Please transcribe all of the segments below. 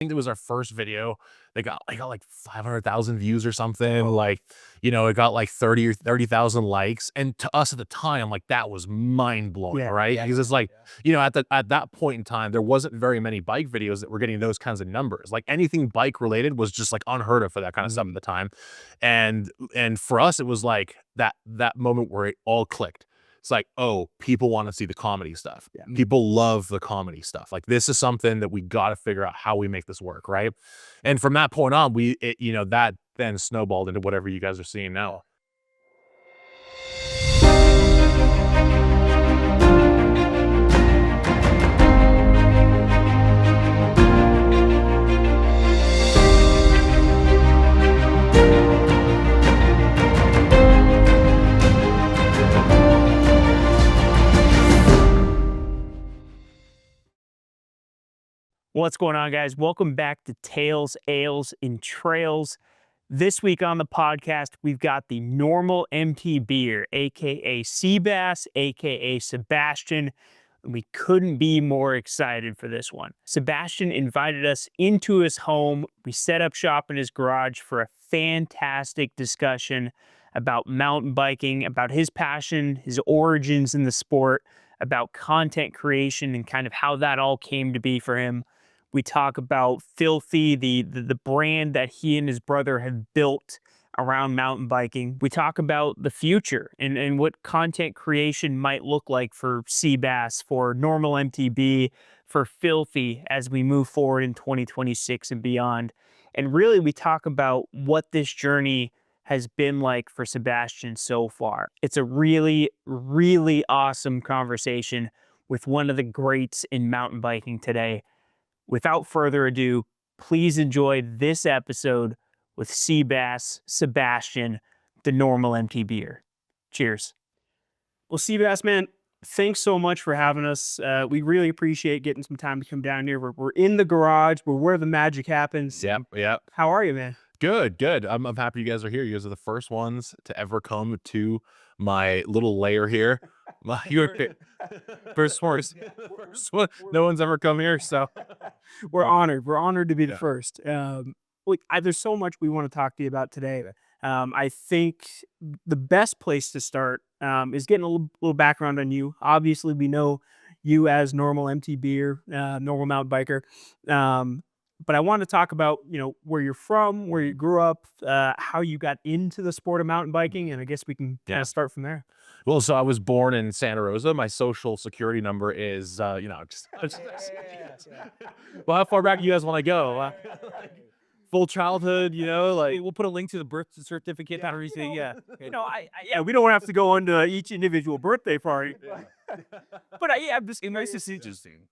think it was our first video. They got like 500,000 views or something. Like, you know, it got like 30 or 30,000 likes. And to us at the time, like that was mind blowing, right? Because it's like, you know, at that point in time, there wasn't very many bike videos that were getting those kinds of numbers. Like anything bike related was just like unheard of for that kind of stuff at the time. And for us, it was like that moment where it all clicked. It's like, oh, people want to see the comedy stuff. People love the comedy stuff. Like this is something that we got to figure out how we make this work, right? And from that point on, you know, that then snowballed into whatever you guys are seeing now. What's going on, guys? Welcome back to Tales, Ales, and Trails. This week on the podcast, we've got the Nrml Mtber, aka Seabass, aka Sebastian. We couldn't be more excited for this one. Sebastian invited us into his home. We set up shop in his garage for a fantastic discussion about mountain biking, about his passion, his origins in the sport, about content creation and kind of how that all came to be for him. We talk about FLTHY, the brand that he and his brother have built around mountain biking. We talk about the future and what content creation might look like for Seabass, for Nrml MTB, for FLTHY as we move forward in 2026 and beyond. And really, we talk about what this journey has been like for Sebastian so far. It's a really, really awesome conversation with one of the greats in mountain biking today. Without further ado, please enjoy this episode with Seabass, Sebastian, the Nrml Mtber. Cheers. Well, Seabass, man, thanks so much for having us. We really appreciate getting some time to come down here. We're in the garage. We're where the magic happens. Yep. How are you, man? Good. I'm happy you guys are here. You guys are the first ones to ever come to my little lair here. You're first ones. No one's ever come here, so we're honored. We're honored to be the first. There's so much we want to talk to you about today. I think the best place to start is getting a little background on you. Obviously, we know you as Nrml Mtber, Nrml mountain biker. But I want to talk about, you know, where you're from, where you grew up, how you got into the sport of mountain biking, and I guess we can kind of start from there. Well, so I was born in Santa Rosa. My social security number is, you know, well, how far back do you guys want to go? Full childhood, you know, like we'll put a link to the birth certificate. We don't have to go into each individual birthday party. But I'm just nice to see. Interesting.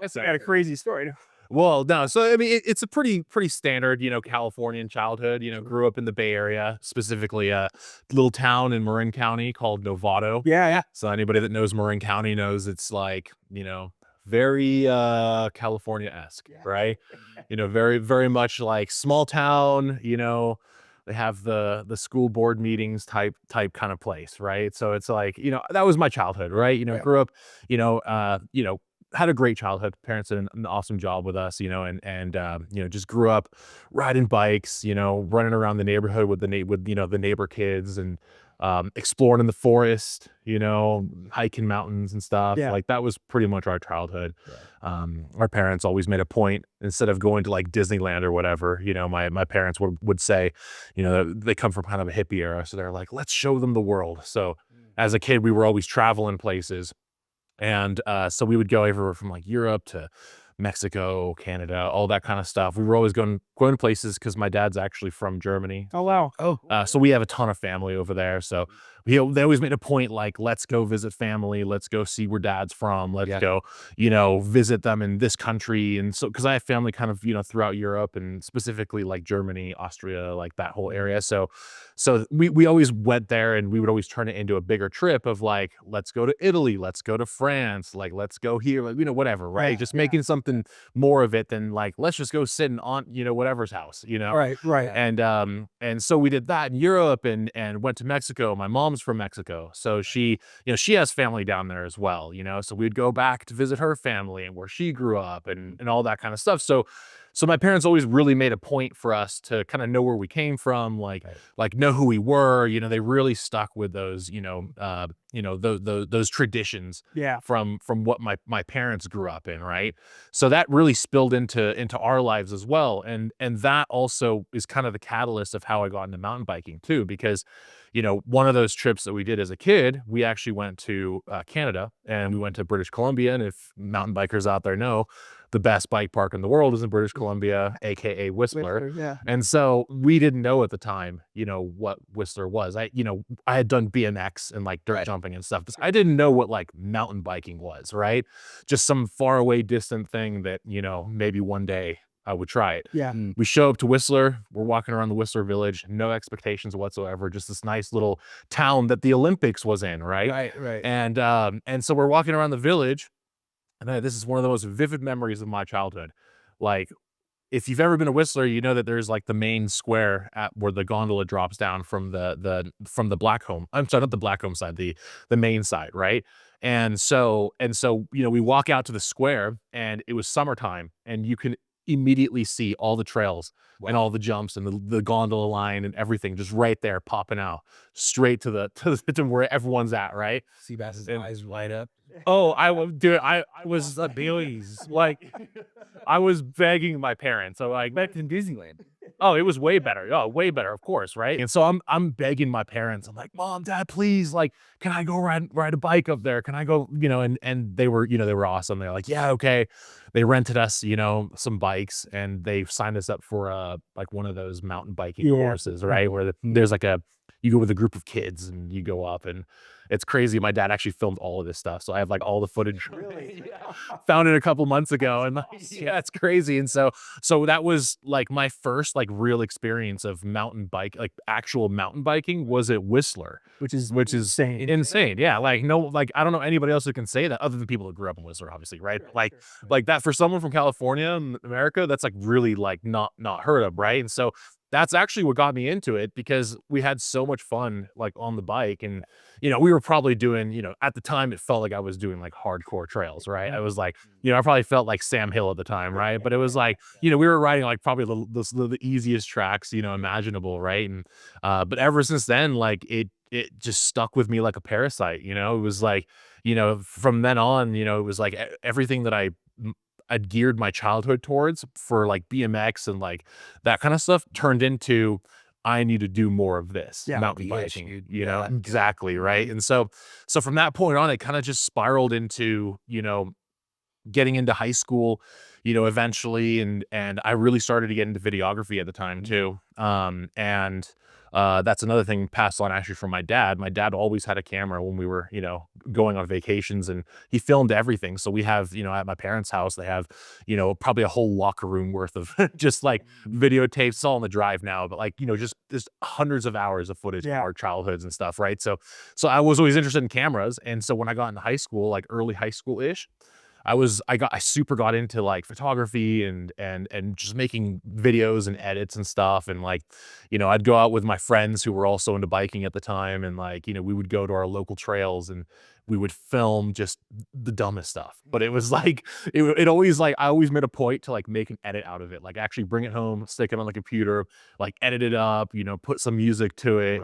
I got a crazy story. Well, no. So, I mean, it's a pretty standard, you know, Californian childhood. You know, grew up in the Bay Area, specifically a little town in Marin County called Novato. Yeah. So anybody that knows Marin County knows it's like, you know, very California-esque, right? You know, very, very much like small town, you know. They have the school board meetings type kind of place, right? So it's like, you know, that was my childhood, right? You know, grew up, you know, had a great childhood. Parents did an awesome job with us, you know, and you know, just grew up riding bikes, you know, running around the neighborhood with you know, the neighbor kids and exploring in the forest, you know, hiking mountains and stuff. Like that was pretty much our childhood. Our parents always made a point, instead of going to like Disneyland or whatever, you know, my parents would say, you know, they come from kind of a hippie era, so they're like, let's show them the world. So as a kid, we were always traveling places. And so we would go everywhere from like Europe to Mexico, Canada, all that kind of stuff. We were always going to places because my dad's actually from Germany. Oh, wow. So we have a ton of family over there. So they always made a point like, let's go visit family. Let's go see where dad's from. Let's go, you know, visit them in this country. And so, because I have family kind of, you know, throughout Europe and specifically like Germany, Austria, like that whole area. So we always went there, and we would always turn it into a bigger trip of like, let's go to Italy, let's go to France, like, let's go here, like, you know, whatever, right? Just making something more of it than like, let's just go sit in aunt, you know, whatever's house, you know? Right. And so we did that in Europe and went to Mexico. My mom's from Mexico. So she, you know, she has family down there as well, you know? So we'd go back to visit her family and where she grew up and all that kind of stuff. So so my parents always really made a point for us to kind of know where we came from, like know who we were. You know, they really stuck with those, those traditions Yeah. from what my parents grew up in, right? So that really spilled into our lives as well, and that also is kind of the catalyst of how I got into mountain biking too, because one of those trips that we did as a kid, we actually went to Canada, and we went to British Columbia. And if mountain bikers out there know, the best bike park in the world is in British Columbia, aka Whistler. Yeah. And so we didn't know at the time, what Whistler was. I had done BMX and like dirt jumping and stuff. I didn't know what like mountain biking was, right? Just some far away distant thing that, maybe one day I would try it. Yeah. We show up to Whistler. We're walking around the Whistler Village, no expectations whatsoever, just this nice little town that the Olympics was in, right? Right. And so we're walking around the village, and this is one of the most vivid memories of my childhood. Like, if you've ever been to Whistler, you know that there's like the main square at where the gondola drops down from the Blackcomb. I'm sorry, not the Blackcomb side, the main side, right? And so we walk out to the square, and it was summertime, and you can immediately see all the trails and all the jumps and the gondola line and everything just right there popping out straight to where everyone's at, right? Sebastian's And- eyes light up. Oh, I was Billy's like I was begging my parents. So like Back in Disneyland. oh, it was way better. Oh, way better, of course, right? And so I'm begging my parents. I'm like, Mom, Dad, please, like, can I go ride a bike up there? Can I go, and they were awesome. They're like, yeah, okay. They rented us, some bikes, and they signed us up for like one of those mountain biking courses, right? Where there's like you go with a group of kids and you go up, and it's crazy. My dad actually filmed all of this stuff, so I have like all the footage. Really? Found it a couple months ago, and like, yeah, it's crazy. And so that was like my first like real experience of actual mountain biking was at Whistler, Which is insane. Yeah, like I don't know anybody else who can say that other than people that grew up in Whistler, obviously, right? Like that for someone from California and America, that's like really like not heard of, right? And so that's actually what got me into it, because we had so much fun like on the bike. And we were probably doing, at the time it felt like I was doing like hardcore trails, right? I was like, I probably felt like Sam Hill at the time, right? But it was like, we were riding like probably the easiest tracks, imaginable, right? And but ever since then, like it just stuck with me like a parasite. It was like, from then on, it was like everything that I'd geared my childhood towards for like BMX and like that kind of stuff turned into, I need to do more of this mountain biking, exactly. Right. And so from that point on, it kind of just spiraled into, getting into high school, eventually. And I really started to get into videography at the time too. And that's another thing passed on actually from my dad. My dad always had a camera when we were, going on vacations, and he filmed everything. So we have, at my parents' house, they have, probably a whole locker room worth of just like videotapes. It's all on the drive now, but like, just hundreds of hours of footage of our childhoods and stuff. Right. So I was always interested in cameras. And so when I got into high school, like early high school ish, I super got into like photography and just making videos and edits and stuff. And like, I'd go out with my friends who were also into biking at the time. And like, we would go to our local trails and we would film just the dumbest stuff. But it was like, it always like, I always made a point to like make an edit out of it, like actually bring it home, stick it on the computer, like edit it up, put some music to it,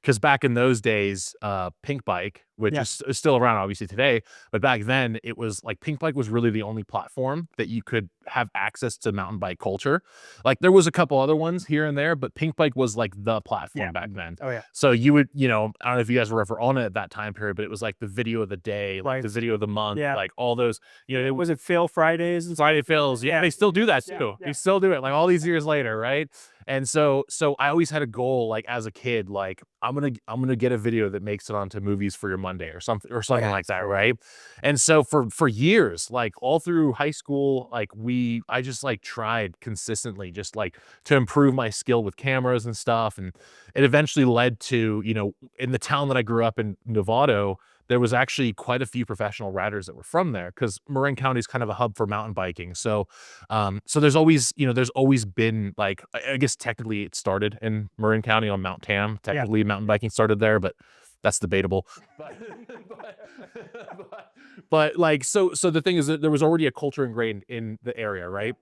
because back in those days, Pink Bike, which is still around obviously today, but back then it was like Pink Bike was really the only platform that you could have access to mountain bike culture. Like there was a couple other ones here and there, but Pink Bike was like the platform back then. Oh yeah. So you would, I don't know if you guys were ever on it at that time period, but it was like the video of the day, like the video of the month, like all those, it Was it Fail Fridays? And Friday Fails. Yeah, they still do that too. They still do it like all these years later, right? And so I always had a goal, like as a kid, like I'm gonna get a video that makes it onto Movies for Your Monday or something like that, right? And so for years, like all through high school, like I just like tried consistently just like to improve my skill with cameras and stuff, and it eventually led to, in the town that I grew up in, Novato, there was actually quite a few professional riders that were from there, because Marin County is kind of a hub for mountain biking. So, there's always, there's always been like, I guess technically it started in Marin County on Mount Tam. Technically mountain biking started there, but that's debatable. But like, so the thing is that there was already a culture ingrained in the area, right?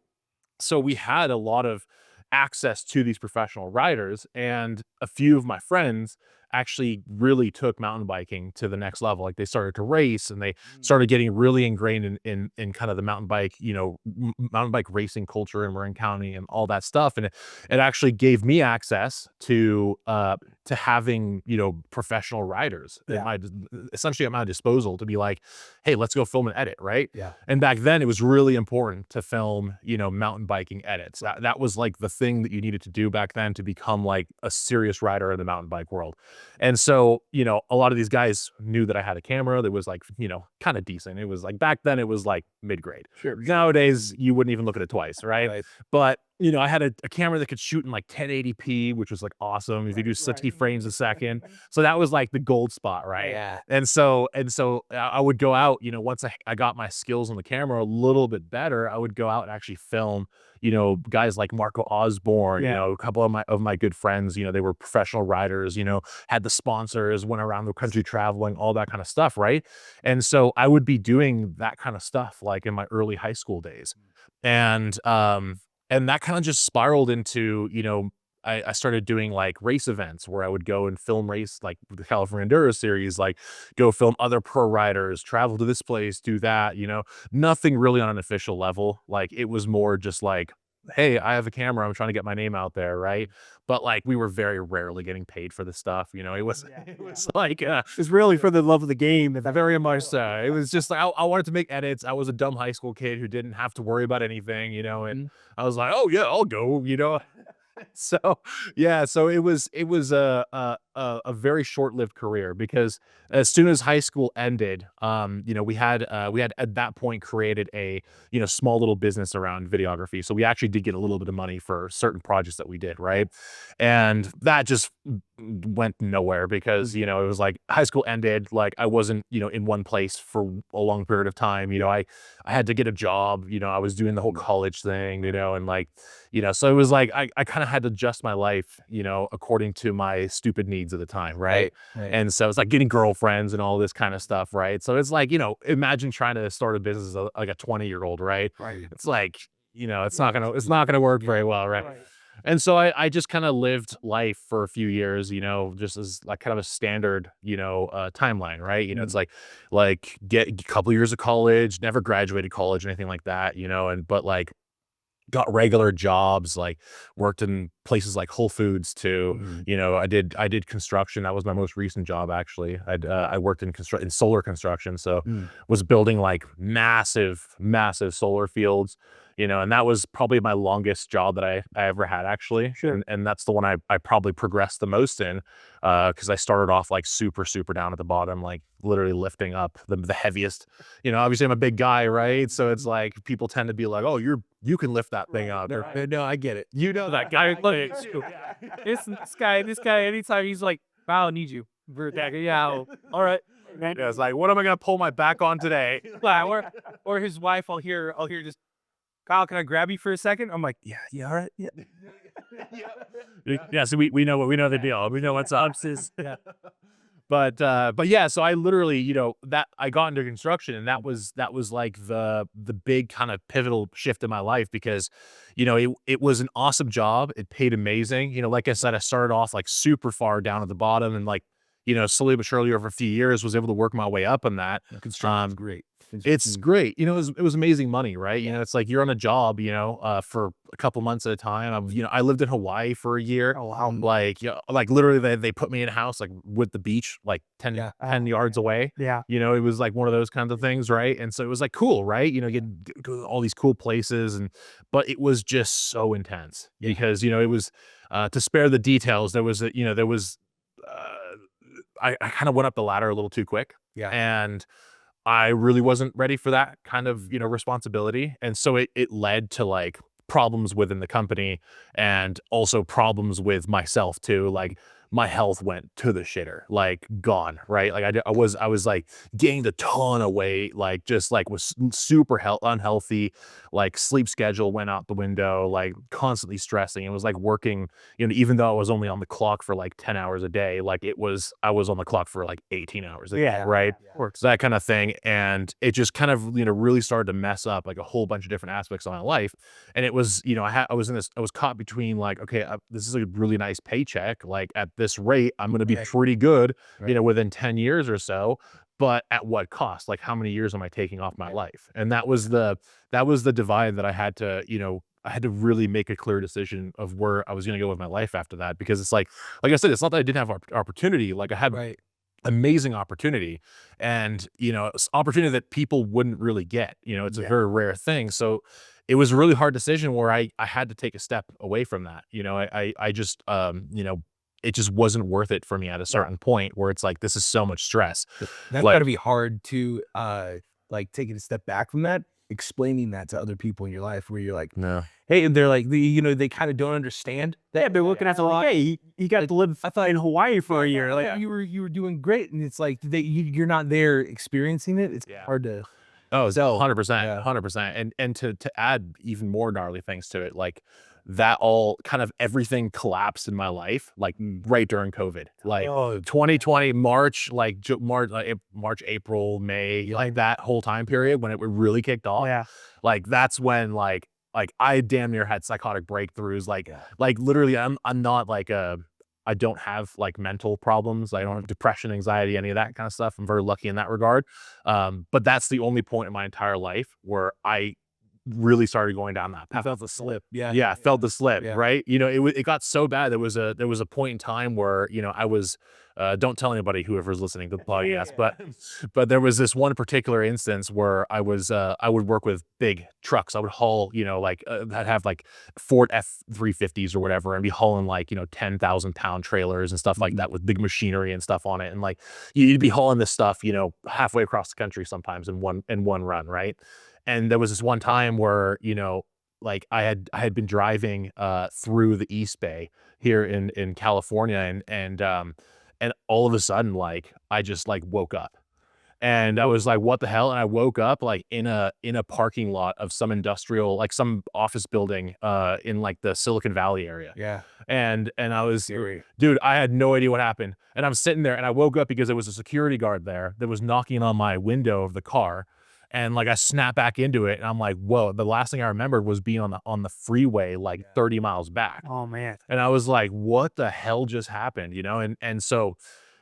So we had a lot of access to these professional riders, and a few of my friends actually really took mountain biking to the next level. Like they started to race, and they started getting really ingrained in kind of the mountain bike, mountain bike racing culture in Marin County and all that stuff. And it actually gave me access to having, professional riders at essentially at my disposal to be like, hey, let's go film and edit, right? Yeah. And back then it was really important to film, mountain biking edits. That was like the thing that you needed to do back then to become like a serious rider in the mountain bike world. And so, a lot of these guys knew that I had a camera that was like, kind of decent. It was like back then it was like mid-grade. Sure. Nowadays you wouldn't even look at it twice, right? Right. But I had a camera that could shoot in like 1080p, which was like awesome. If you do 60 frames a second. So that was like the gold spot, right? Yeah. And so I would go out, once I got my skills on the camera a little bit better, I would go out and actually film, guys like Marco Osborne, a couple of my good friends, they were professional riders, had the sponsors, went around the country traveling, all that kind of stuff, right? And so I would be doing that kind of stuff like in my early high school days. And that kind of just spiraled into, I started doing like race events where I would go and film race, like the California Enduro series, like go film other pro riders, travel to this place, do that, nothing really on an official level. Like it was more just like, hey, I have a camera, I'm trying to get my name out there, right? But like we were very rarely getting paid for this stuff, it was it was like It's really for the love of the game. very much so. It was just like I wanted to make edits. I was a dumb high school kid who didn't have to worry about anything, and I was like, oh yeah, I'll go, So yeah, so it was a very short-lived career because as soon as high school ended, we had at that point created a small little business around videography. So we actually did get a little bit of money for certain projects that we did, right? And that just went nowhere because it was like high school ended, like I wasn't in one place for a long period of time. I had to get a job. I was doing the whole college thing, and like so it was like I kind of had to adjust my life, according to my stupid needs at the time, right? Right. And so it's like getting girlfriends and all this kind of stuff, right? So it's like, imagine trying to start a business as like a 20-year-old, right? Right. It's like, it's not gonna work very well, right? And so I just kind of lived life for a few years, just as like kind of a standard, timeline, right? It's like get a couple years of college, never graduated college or anything like that, but like got regular jobs, like worked in places like Whole Foods too. I did construction. That was my most recent job actually. I worked in solar construction, so was building like massive solar fields, and that was probably my longest job that I ever had actually. Sure. And that's the one I probably progressed the most in, because I started off like super down at the bottom, like literally lifting up the heaviest. Obviously I'm a big guy, right? So it's like people tend to be like, oh, you can lift that thing up. No, I get it. That guy. Look, This guy, anytime he's like, wow, I need you. Yeah, all right. yeah, it's like, what am I gonna pull my back on today? Or his wife, I'll hear just, Kyle, can I grab you for a second? I'm like, yeah, all right, yeah. Yeah, so we know the deal. We know what's up. Yeah. But yeah, so I literally, that I got into construction, and that was like the big kind of pivotal shift in my life because, it was an awesome job. It paid amazing. Like I said, I started off like super far down at the bottom, and like, slowly but surely over a few years was able to work my way up on that. Construction's great. It's great. It was amazing money, right? It's like you're on a job, for a couple months at a time. I lived in Hawaii for a year. Oh, wow. Like, like literally they put me in a house like with the beach, like 10 yards away. Yeah. It was like one of those kinds of things, right? And so it was like cool, right? You get go to all these cool places, but it was just so intense because, it was to spare the details, there was I kind of went up the ladder a little too quick. Yeah. And I really wasn't ready for that kind of, responsibility. And so it led to like problems within the company and also problems with myself too. Like my health went to the shitter, like gone, right? Like I was like gained a ton of weight, like just like was super unhealthy, like sleep schedule went out the window, like constantly stressing. It was like working, even though I was only on the clock for like 10 hours a day, like I was on the clock for like 18 hours a day, right? So that kind of thing. And it just kind of, really started to mess up like a whole bunch of different aspects of my life. And it was, I was caught between like, okay, this is a really nice paycheck. Like at this rate, I'm going to be pretty good, within 10 years or so. But at what cost? Like how many years am I taking off my life? And that was the divide that I had to, I had to really make a clear decision of where I was going to go with my life after that. Because it's like I said, it's not that I didn't have opportunity. Like I had amazing opportunity, and opportunity that people wouldn't really get. It's a very rare thing. So it was a really hard decision where I had to take a step away from that. I just it just wasn't worth it for me at a certain point where it's like, this is so much stress. That's Like- got to be hard to like taking a step back from that, explaining that to other people in your life, where you're like, No. hey, and they're like, they kind of don't understand that. Yeah, they're looking at the like, hey, you got to live in Hawaii for a year. Like you were doing great, and it's like you're not there experiencing it. It's hard to. Oh, So, 100%, 100%. And to add even more gnarly things to it, like that all kind of everything collapsed in my life, like right during COVID, like 2020, March, like March, April, May, like that whole time period when it really kicked off. Like that's when like I damn near had psychotic breakthroughs. Like literally I'm not like I don't have like mental problems. I don't have depression, anxiety, any of that kind of stuff. I'm very lucky in that regard. But that's the only point in my entire life where I really started going down that path. I felt the slip. Yeah, felt the slip, Yeah. right? It got so bad. There was a point in time where, I was, don't tell anybody, whoever's listening to the podcast, but there was this one particular instance where I would work with big trucks. I would haul, I'd have like Ford F-350s or whatever, and be hauling like, 10,000 pound trailers and stuff like that with big machinery and stuff on it. And like, you'd be hauling this stuff, halfway across the country sometimes in one run, right? And there was this one time where, like I had been driving through the East Bay here in California, and all of a sudden, like I just like woke up, and I was like, what the hell? And I woke up like in a parking lot of some industrial, like some office building in like the Silicon Valley area. Yeah. And I was, dude, I had no idea what happened. And I'm sitting there, and I woke up because there was a security guard there that was knocking on my window of the car. And like I snapped back into it, and I'm like, whoa, the last thing I remembered was being on the freeway like 30 miles back. oh man. And I was like, what the hell just happened? And so,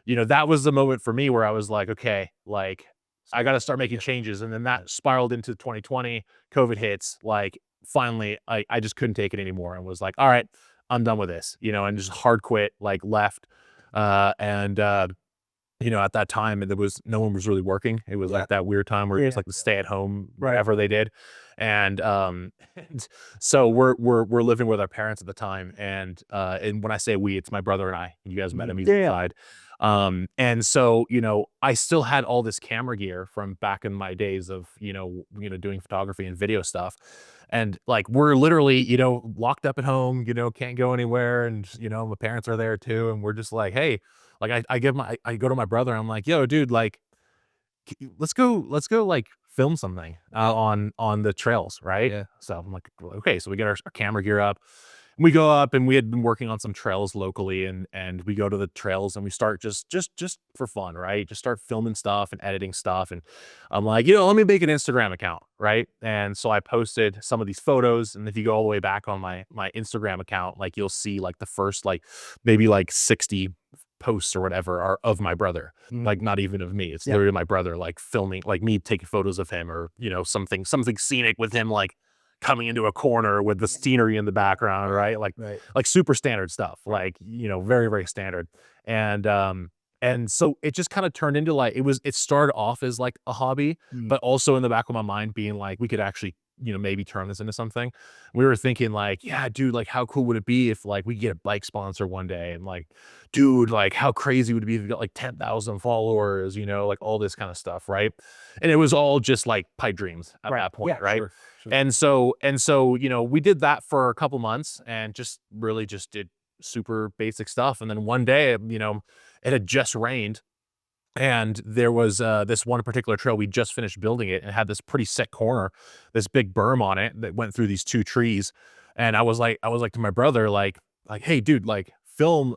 that was the moment for me where I was like, okay, like I got to start making changes. And then that spiraled into 2020, COVID hits. Like finally I just couldn't take it anymore, and was like, all right, I'm done with this, and just hard quit, like left. At that time, no one was really working. It was like that weird time where it's like the stay at home, whatever they did. And so we're living with our parents at the time. And when I say we, it's my brother and I. You guys met him, he's inside. And so, I still had all this camera gear from back in my days of, doing photography and video stuff. And like, we're literally, locked up at home, can't go anywhere. And, my parents are there too. And we're just like, hey, like I go to my brother. I'm like, yo, dude, like, let's go like film something on the trails, right? Yeah. So I'm like, okay, so we get our camera gear up. We go up, and we had been working on some trails locally, and we go to the trails, and we start just for fun, right? Just start filming stuff and editing stuff. And I'm like, let me make an Instagram account, right? And so I posted some of these photos, and if you go all the way back on my Instagram account, like you'll see like the first like maybe like 60 posts or whatever are of my brother, like not even of me. It's literally my brother like filming, like me taking photos of him, or something scenic with him, like coming into a corner with the scenery in the background, right? Like super standard stuff, like very, very standard. And so it just kind of turned into like, it started off as like a hobby, but also in the back of my mind being like, we could actually maybe turn this into something. We were thinking like, yeah, dude, like how cool would it be if like we get a bike sponsor one day? And like, dude, like how crazy would it be if we got like 10,000 followers, like all this kind of stuff, right? And it was all just like pipe dreams at that point, right? Sure. And so we did that for a couple months, and just really just did super basic stuff. And then one day, you know, it had just rained, and there was this one particular trail, we just finished building it, and it had this pretty set corner, this big berm on it that went through these 2 trees. And I was like to my brother, like, hey, dude, like film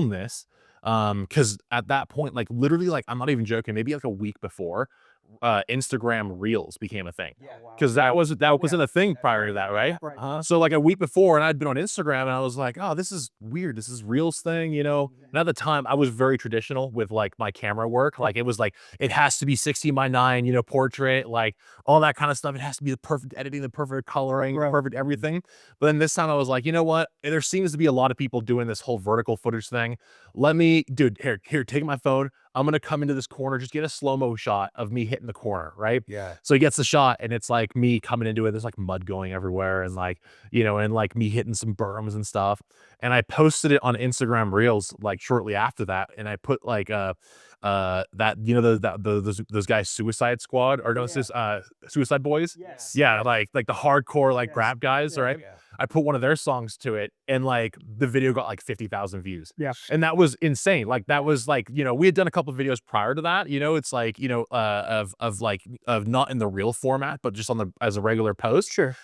this. Cause at that point, like literally, like, I'm not even joking, maybe like a week before, Instagram Reels became a thing. Cause that wasn't a thing prior to that, right? Right. So like a week before, and I'd been on Instagram, and I was like, oh, this is weird. This is Reels thing, you know? And at the time, I was very traditional with like my camera work. Like, it was like, it has to be 16:9, you know, portrait, like all that kind of stuff. It has to be the perfect editing, the perfect coloring, Right. perfect everything. But then this time I was like, you know what? There seems to be a lot of people doing this whole vertical footage thing. Let me, dude, here, take my phone. I'm gonna come into this corner, just get a slow-mo shot of me hitting the corner, right? Yeah. So he gets the shot, and it's like me coming into it. There's like mud going everywhere, and like, you know, and like me hitting some berms and stuff. And I posted it on Instagram Reels like shortly after that, and I put like that, you know, those guys, Suicide Squad, or no, Suicide Boys. Yes. Yeah, like the hardcore like grab guys, right? Yeah. I put one of their songs to it, and like the video got like 50,000 views. Yeah. And that was insane. Like, that was like, you know, we had done a couple of videos prior to that, you know, it's like, you know, of not in the real format, but just on the, as a regular post. Sure.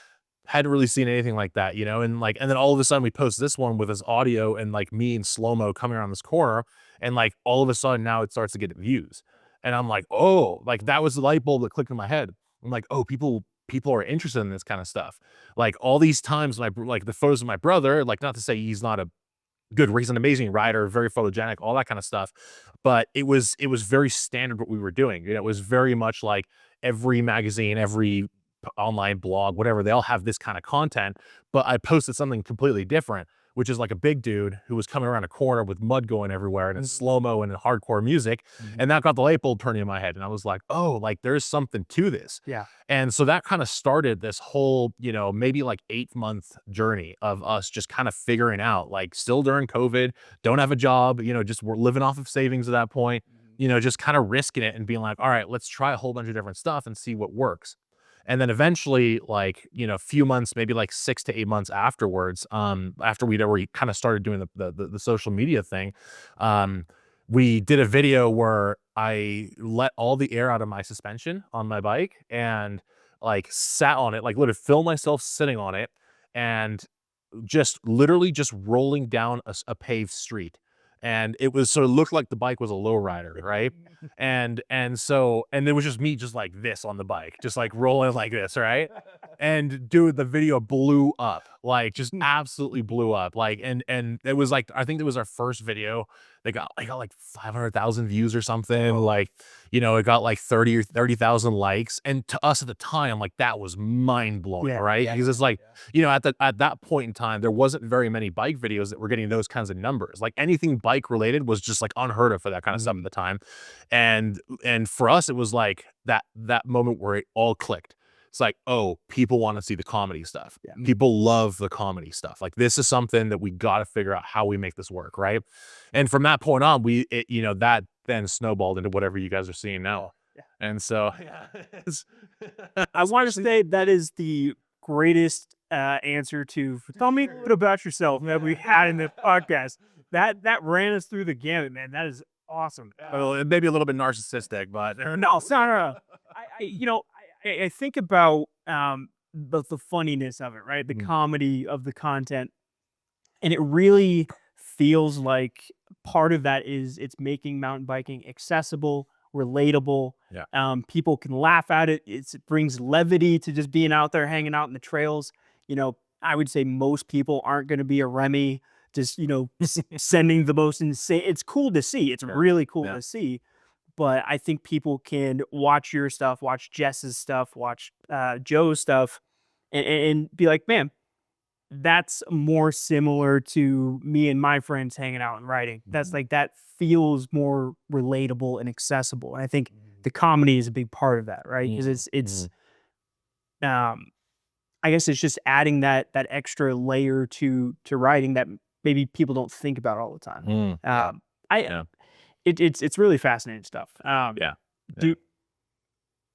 Hadn't really seen anything like that, you know. And like, and then all of a sudden we post this one with this audio and like me in slow-mo coming around this corner, and like all of a sudden now it starts to get views. And I'm like, oh, like that was the light bulb that clicked in my head. I'm like, oh, people are interested in this kind of stuff. Like all these times when like the photos of my brother, like, not to say he's not a good, he's an amazing rider, very photogenic, all that kind of stuff. But it was very standard what we were doing. You know, it was very much like every magazine, every online blog, whatever, they all have this kind of content. But I posted something completely different, which is like a big dude who was coming around a corner with mud going everywhere, and it's slow-mo and hardcore music. And that got the light bulb turning in my head. And I was like, oh, like there's something to this. Yeah. And so that kind of started this whole, you know, maybe like 8-month journey of us just kind of figuring out, like, still during COVID, don't have a job, you know, just we're living off of savings at that point, you know, just kind of risking it and being like, all right, let's try a whole bunch of different stuff and see what works. And then eventually, like, you know, a few months, maybe like 6 to 8 months afterwards, after we'd already kind of started doing the social media thing, we did a video where I let all the air out of my suspension on my bike, and like sat on it, like literally filmed myself sitting on it, and just literally just rolling down a paved street. And it was, so it looked like the bike was a lowrider, right? And it was just me just like this on the bike, just like rolling like this, right? And dude, the video blew up, like just absolutely blew up. Like, and it was like, I think it was our first video that got like 500,000 views or something. Like, you know, it got like 30 or 30,000 likes. And to us at the time, like, that was mind blowing, Yeah, right? yeah, Because it's like, you know, at that point in time, there wasn't very many bike videos that were getting those kinds of numbers. Like, anything bike related was just like unheard of for that kind of stuff at the time. And for us, it was like that moment where it all clicked. It's like, oh, people want to see the comedy stuff. Yeah. People love the comedy stuff. Like, this is something that we got to figure out how we make this work, right? And from that point on, you know, that then snowballed into whatever you guys are seeing now. Yeah. And so, I want to say that is the greatest answer to tell me a bit about yourself that we had in the podcast. That ran us through the gamut, man. That is awesome. well, it may be a little bit narcissistic, but No, it's not. No. You know, I think about the funniness of it, right? The comedy of the content, and it really feels like part of that is it's making mountain biking accessible, relatable. Yeah. People can laugh at it. It brings levity to just being out there, hanging out in the trails. You know, I would say most people aren't going to be a Remy, just, you know, sending the most insane. It's cool to see. It's really cool to see. But I think people can watch your stuff, watch Jess's stuff, watch Joe's stuff, and be like, man, that's more similar to me and my friends hanging out and riding. That's like, that feels more relatable and accessible. And I think the comedy is a big part of that, right? Because it's I guess it's just adding that extra layer to riding that maybe people don't think about all the time. It's really fascinating stuff. Do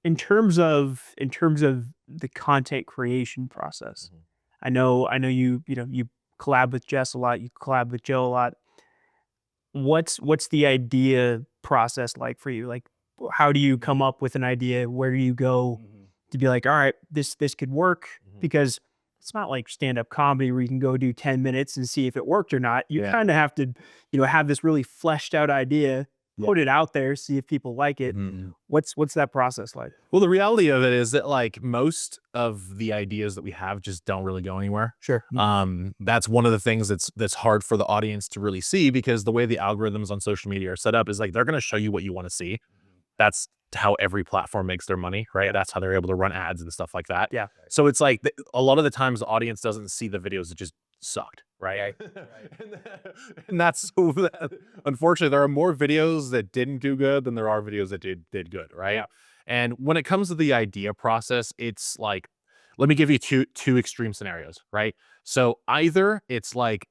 in terms of the content creation process. I know you collab with Jess a lot. You collab with Joe a lot. What's the idea process like for you? Like, how do you come up with an idea? Where do you go to be like, all right, this could work? Because it's not like stand-up comedy where you can go do 10 minutes and see if it worked or not. You kind of have to, have this really fleshed out idea, put it out there, see if people like it. What's that process like? Well, the reality of it is that like most of the ideas that we have just don't really go anywhere. Sure. That's one of the things that's hard for the audience to really see, because the way the algorithms on social media are set up is like they're going to show you what you want to see. That's how every platform makes their money, right? That's how they're able to run ads and stuff like that. Yeah. So it's like a lot of the times the audience doesn't see the videos that just sucked, right? And that's unfortunately there are more videos that didn't do good than there are videos that did good, right? Yeah. And when it comes to the idea process, it's like, let me give you two extreme scenarios, right? So either it's like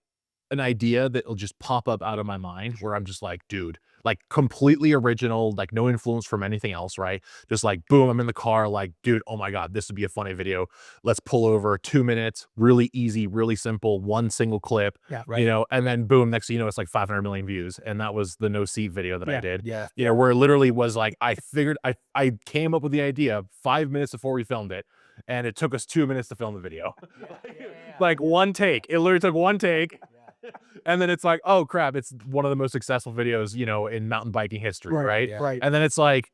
an idea that will just pop up out of my mind where I'm just like, dude, like completely original, like no influence from anything else, right? Just like, boom, I'm in the car, like, dude, oh my God, this would be a funny video. Let's pull over, 2 minutes, really easy, really simple, one single clip, Yeah. and then boom, next thing you know, it's like 500 million views. And that was the no seat video that I did. Yeah. Where it literally was like, I figured, I came up with the idea 5 minutes before we filmed it. And it took us 2 minutes to film the video. Like one take. It literally took one take. And then it's like, oh crap, it's one of the most successful videos, in mountain biking history, right? Right. And then it's like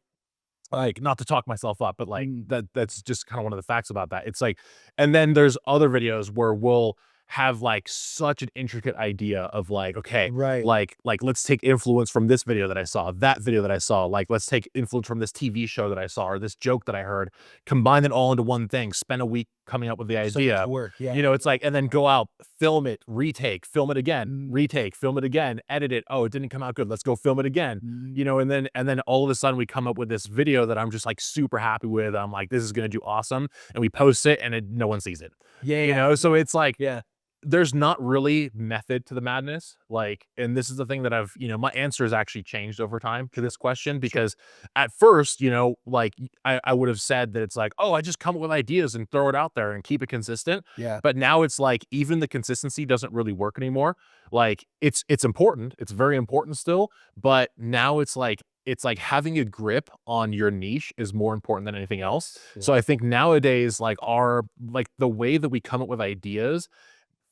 not to talk myself up, but like that's just kind of one of the facts about that. It's like, and then there's other videos where we'll have like such an intricate idea of like, okay, like let's take influence from this video that I saw, that video that I saw, like let's take influence from this TV show that I saw or this joke that I heard, combine it all into one thing, spend a week coming up with the idea. Work. Yeah. It's like, and then go out, film it, retake, film it again, retake, film it again, edit it. Oh, it didn't come out good. Let's go film it again. And then all of a sudden we come up with this video that I'm just like super happy with. I'm like, this is going to do awesome. And we post it and no one sees it. So it's like, there's not really method to the madness. Like, and this is the thing that I've, my answer has actually changed over time to this question, because at first, like I would have said that it's like, oh, I just come up with ideas and throw it out there and keep it consistent. Yeah. But now it's like, even the consistency doesn't really work anymore. Like it's important. It's very important still. But now it's like having a grip on your niche is more important than anything else. So I think nowadays, like the way that we come up with ideas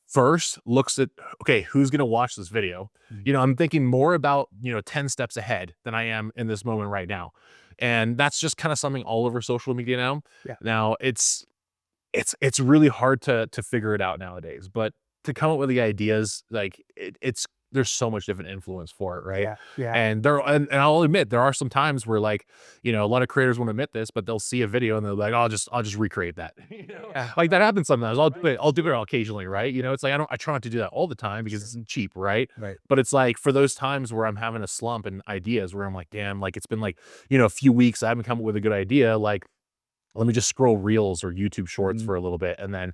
first looks at, okay, who's going to watch this video? I'm thinking more about, 10 steps ahead than I am in this moment right now. And that's just kind of something all over social media now. Yeah. Now it's really hard to figure it out nowadays, but to come up with the ideas, like there's so much different influence for it, right? Yeah. And I'll admit there are some times where like, a lot of creators won't admit this, but they'll see a video and they're like, I'll just recreate that. Like that happens sometimes. I'll do it occasionally, right? It's like I try not to do that all the time because it's cheap, right? Right. But it's like for those times where I'm having a slump and ideas where I'm like, damn, like it's been like, a few weeks I haven't come up with a good idea, like let me just scroll reels or YouTube shorts for a little bit and then,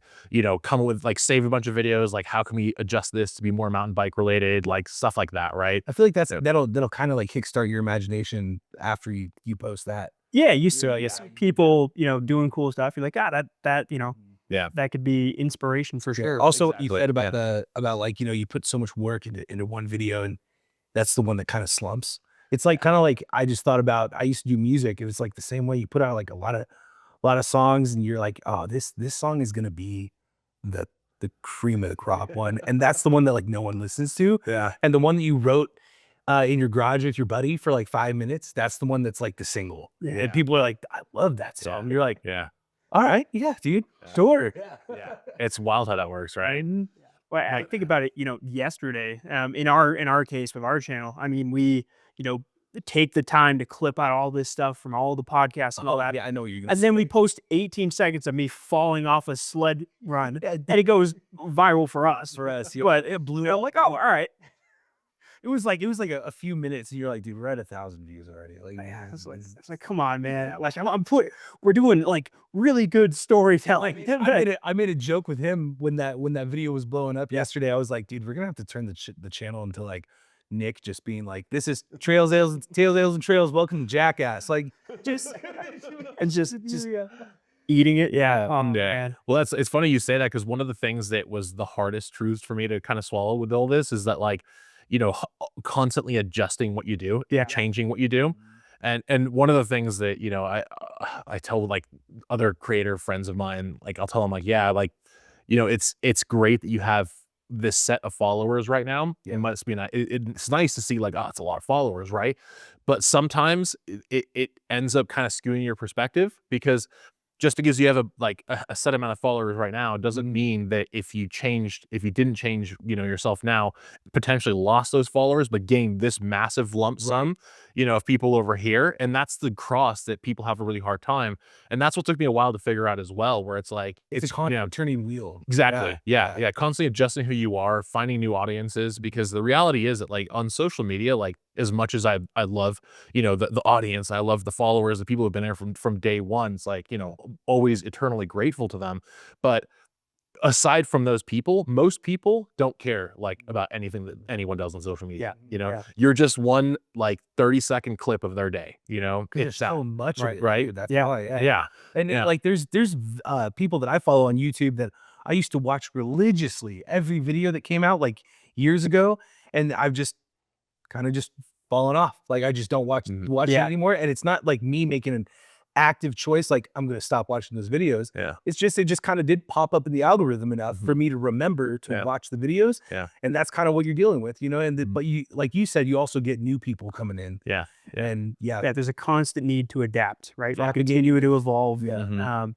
come up with like save a bunch of videos. Like, how can we adjust this to be more mountain bike related? Like stuff like that. Right. I feel like that'll kind of like kickstart your imagination after you post that. Yeah. You see people, doing cool stuff. You're like, that, that could be inspiration for sure. Also, you said about like, you put so much work into one video and that's the one that kind of slumps. It's like kind of like I just thought about, I used to do music. It was like the same way you put out like a lot of songs and you're like, oh, this song is gonna be the cream of the crop one, and that's the one that like no one listens to. Yeah. And the one that you wrote in your garage with your buddy for like 5 minutes, that's the one that's like the single. Yeah. And people are like, I love that song. You're like, yeah, all right, yeah, dude, sure. yeah. It's wild how that works, right? Well, I think about it, yesterday, in our case with our channel, I mean, we, take the time to clip out all this stuff from all the podcasts and all that. Yeah, I know what you're gonna And then we post 18 seconds of me falling off a sled run, and it goes viral for us. But it blew up. Like, oh, all right. It was like a few minutes, and you're like, dude, we're at 1,000 views already. Like, Yeah, it's like, come on, man. Like, we're doing like really good storytelling. I made a joke with him when that video was blowing up yesterday. I was like, dude, we're gonna have to turn the channel into like Nick just being like, this is Tails, Ales, and Trails. Welcome to Jackass. Like, just eating it. Yeah. Oh, Yeah. man. Well, it's funny you say that because one of the things that was the hardest truths for me to kind of swallow with all this is that like, constantly adjusting what you do, Yeah. changing what you do. And one of the things that, I tell like other creator friends of mine, like I'll tell them like, yeah, like, it's great that you have this set of followers right now. Yeah. It must be it's nice to see like, oh, it's a lot of followers, right? But sometimes it ends up kind of skewing your perspective because just because you have a set amount of followers right now doesn't mean that if you didn't change, yourself now, potentially lost those followers, but gained this massive lump sum, of people over here. And that's the cross that people have a really hard time. And that's what took me a while to figure out as well, where it's like, It's a constant turning wheel. exactly. Yeah. Constantly adjusting who you are, finding new audiences, because the reality is that like on social media, like as much as I love, the audience, I love the followers, the people who've been there from day one. It's like, always eternally grateful to them. But aside from those people, most people don't care like about anything that anyone does on social media. You're just one like 30-second clip of their day, There's so much of it, right? dude, that's Yeah. why, Yeah. And Yeah. like there's people that I follow on YouTube that I used to watch religiously every video that came out like years ago, and I've just kind of just fallen off. Like I just don't watch it Yeah. anymore. And it's not like me making an active choice, like I'm gonna stop watching those videos. Yeah. It's just it just kind of did pop up in the algorithm enough for me to remember to watch the videos. Yeah. And that's kind of what you're dealing with, and but you like you said, you also get new people coming in. Yeah. And Yeah, there's a constant need to adapt, right? Propagate. Continue to evolve. Yeah.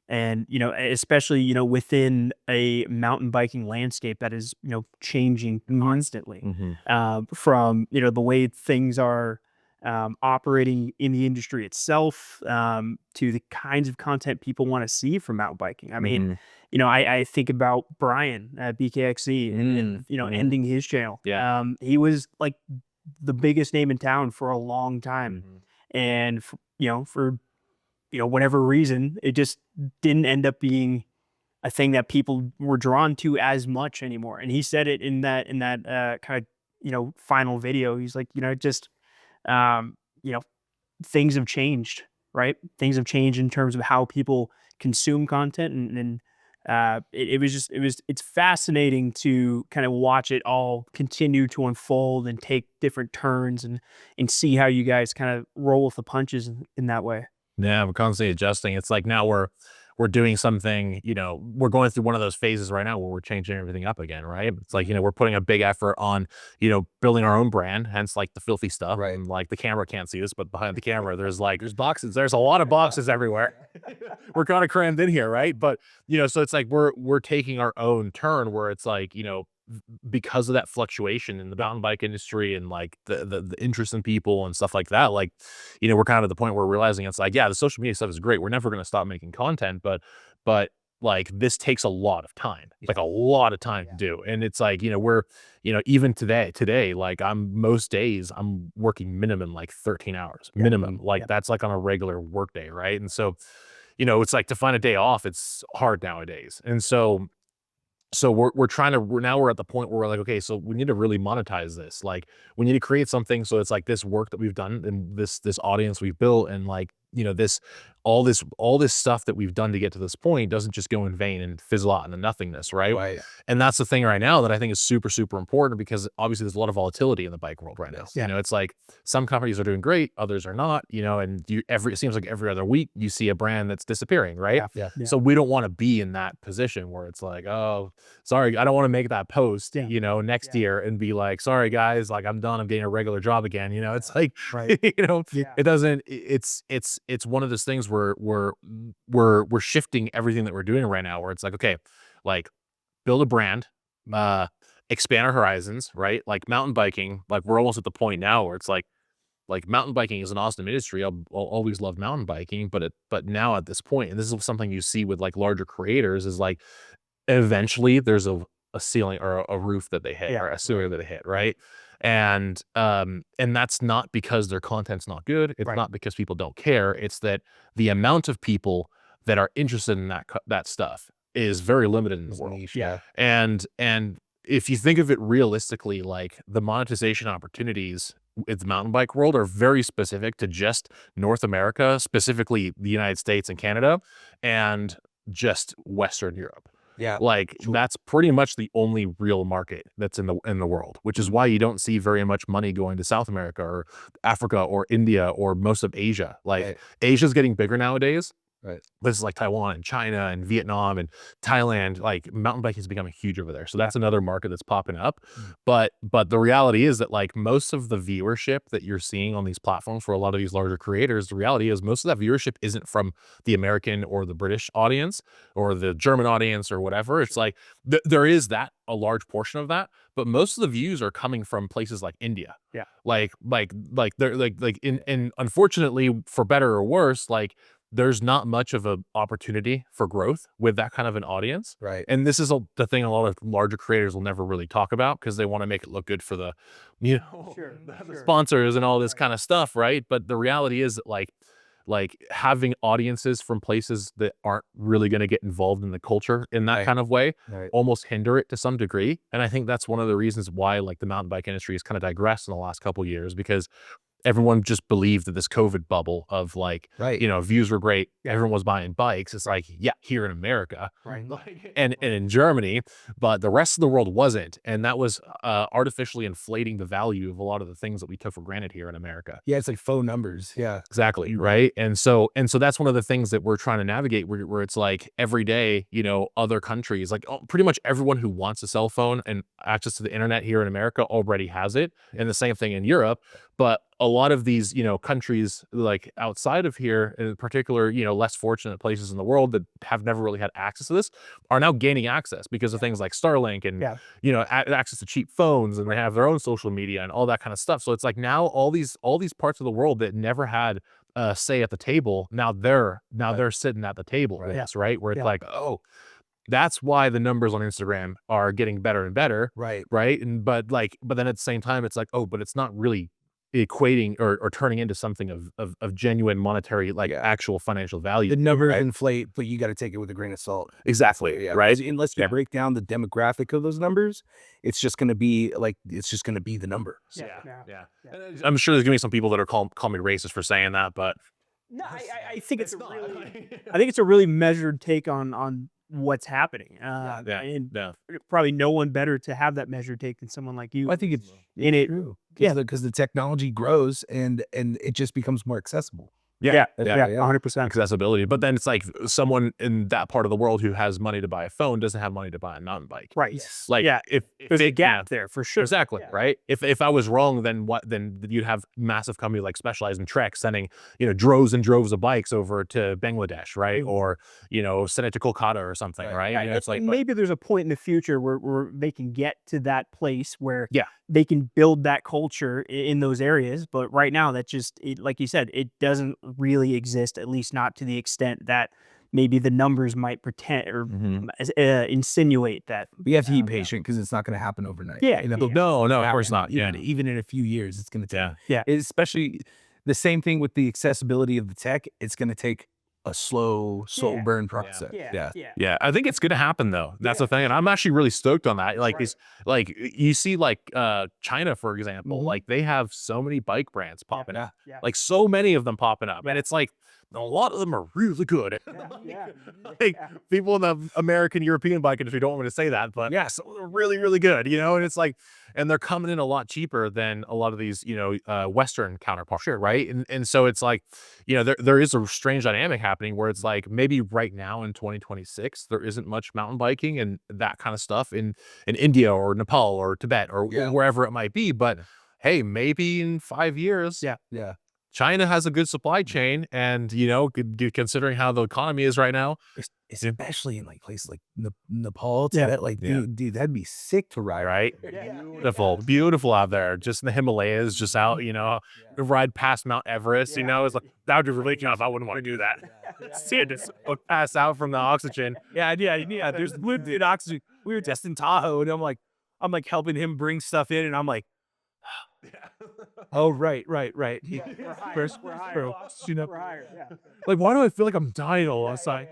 And especially within a mountain biking landscape that is changing constantly, from the way things are operating in the industry itself, to the kinds of content people want to see from mountain biking. I mean, I think about Brian at BKXC and ending his channel. Yeah. He was like the biggest name in town for a long time, and for whatever reason, it just didn't end up being a thing that people were drawn to as much anymore. And he said it in that kind of final video. He's like, just um, things have changed, right? Things have changed in terms of how people consume content, and it's fascinating to kind of watch it all continue to unfold and take different turns, and see how you guys kind of roll with the punches in that way. Yeah, we're constantly adjusting. It's like now we're doing something, we're going through one of those phases right now where we're changing everything up again, right? It's like, we're putting a big effort on, building our own brand, hence like the filthy stuff. Right. And like the camera can't see us, but behind the camera, there's boxes. There's a lot of boxes everywhere. We're kind of crammed in here, right? But, so it's like we're taking our own turn where it's like, because of that fluctuation in the mountain bike industry and like the interest in people and stuff like that, like, we're kind of at the point where we're realizing it's like, yeah, the social media stuff is great. We're never going to stop making content, but like this takes a lot of time, like a lot of time to do. And it's like, we're, even today, like most days I'm working minimum like 13 hours minimum. Like that's like on a regular work day. Right. And so, it's like to find a day off, it's hard nowadays. And so we're trying to, now we're at the point where we're like, okay, so we need to really monetize this. Like we need to create something. So it's like this work that we've done and this audience we've built, and like, all this stuff that we've done to get to this point doesn't just go in vain and fizzle out into nothingness. Right. And that's the thing right now that I think is super, super important, because obviously there's a lot of volatility in the bike world right now. Yeah. It's like some companies are doing great, others are not, and it seems like every other week you see a brand that's disappearing. Right. Yeah. So we don't want to be in that position where it's like, oh, sorry, I don't want to make that post, next year and be like, sorry guys, like I'm done. I'm getting a regular job again. It's like, it doesn't, it's one of those things where we're shifting everything that we're doing right now, where it's like, okay, like build a brand, expand our horizons, right? Like mountain biking, like we're almost at the point now where it's like mountain biking is an awesome industry. I'll always love mountain biking, but now at this point, and this is something you see with like larger creators, is like eventually there's a ceiling or a roof that they hit, or a ceiling that they hit, right? And that's not because their content's not good. It's not because people don't care. It's that the amount of people that are interested in that stuff is very limited in the world. Niche, yeah. And if you think of it realistically, like the monetization opportunities its mountain bike world are very specific to just North America, specifically the United States and Canada, and just Western Europe. Yeah. Like Sure. that's pretty much the only real market that's in the world, which is why you don't see very much money going to South America or Africa or India or most of Asia. Like Right. Asia's getting bigger nowadays. Right. Places like Taiwan and China and Vietnam and Thailand, like mountain biking is becoming huge over there. So that's another market that's popping up. But the reality is that like most of the viewership that you're seeing on these platforms for a lot of these larger creators, the reality is most of that viewership isn't from the American or the British audience or the German audience or whatever. It's like there is that a large portion of that, but most of the views are coming from places like India. Yeah. Like they're like in unfortunately, for better or worse, like there's not much of an opportunity for growth with that kind of an audience. Right. And this is the thing a lot of larger creators will never really talk about because they want to make it look good for the, the sponsors and all this kind of stuff, right? But the reality is that like having audiences from places that aren't really going to get involved in the culture in that kind of way almost hinder it to some degree. And I think that's one of the reasons why like the mountain bike industry has kind of digressed in the last couple of years, because everyone just believed that this COVID bubble of like, you know, views were great. Everyone was buying bikes. It's like, yeah, here in America and in Germany, but the rest of the world wasn't. And that was artificially inflating the value of a lot of the things that we took for granted here in America. Yeah. It's like faux numbers. Yeah. Exactly. Right. And so that's one of the things that we're trying to navigate where it's like every day, you know, other countries, like pretty much everyone who wants a cell phone and access to the internet here in America already has it. And the same thing in Europe. But a lot of these, you know, countries like outside of here, in particular, you know, less fortunate places in the world that have never really had access to this are now gaining access because of things like Starlink and, you know, access to cheap phones, and they have their own social media and all that kind of stuff. So it's like now all these parts of the world that never had say at the table, now they're sitting at the table with us, right? Where it's like, oh, that's why the numbers on Instagram are getting better and better. Right. And but then at the same time, it's like, oh, but it's not really equating or turning into something of genuine monetary, like actual financial value. The numbers inflate, but you got to take it with a grain of salt. Exactly. Yeah. Right. Unless you break down the demographic of those numbers, it's just going to be like, it's just going to be the number. Yeah. I'm sure there's gonna be some people that are call me racist for saying that, but no, I think it's I think it's a really measured take on what's happening. And probably no one better to have that measured take than someone like you. I think it's true. Because the technology grows and it just becomes more accessible. 100%. Accessibility. But then it's like someone in that part of the world who has money to buy a phone doesn't have money to buy a mountain bike. Right. Like if there's a gap there for sure. Exactly. Right. If I was wrong, then you'd have massive companies like Specialized in Trek sending, you know, droves and droves of bikes over to Bangladesh, right? Or, you know, send it to Kolkata or something, right? Yeah, You know, it's like maybe there's a point in the future where they can get to that place where they can build that culture in those areas. But right now, that just, like you said, it doesn't really exist, at least not to the extent that maybe the numbers might pretend or insinuate that. We have to be patient because it's not going to happen overnight. No, of course not. Even in a few years, it's going to take. Yeah. Especially the same thing with the accessibility of the tech. It's going to take a slow burn process. Yeah. I think it's gonna happen though. That's the thing, and I'm actually really stoked on that. Like these, like you see, like China, for example, like they have so many bike brands popping up, like so many of them popping up, and it's like a lot of them are really good. Like people in the American European bike industry don't want me to say that, but so they're really, really good, you know. And it's like, and they're coming in a lot cheaper than a lot of these, you know, Western counterparts, right? And so it's like, you know, there is a strange dynamic happening where it's like maybe right now in 2026 there isn't much mountain biking and that kind of stuff in India or Nepal or Tibet or wherever it might be, but hey, maybe in 5 years, China has a good supply chain, and you know, considering how the economy is right now, especially in like places like Nepal, Tibet, like dude, that'd be sick to ride. Right? Beautiful out there, just in the Himalayas, just out, you know, ride past Mount Everest. You know, it's like that would be really tough. I wouldn't want to do that. See it just pass out from the oxygen. There's limited oxygen. We were just in Tahoe, and I'm like helping him bring stuff in, and I'm like. Oh, right. We're higher. Like, why do I feel like I'm dying all the time?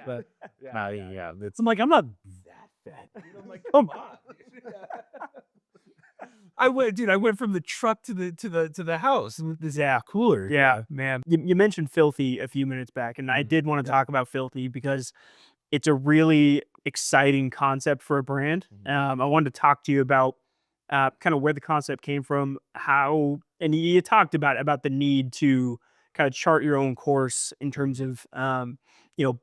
But I'm like, I'm not that fat. I'm like, come on. I went from the truck to the house with this cooler. Yeah, man. You mentioned Filthy a few minutes back, and I did want to talk about Filthy because it's a really exciting concept for a brand. I wanted to talk to you about kind of where the concept came from, how, and you talked about the need to kind of chart your own course in terms of you know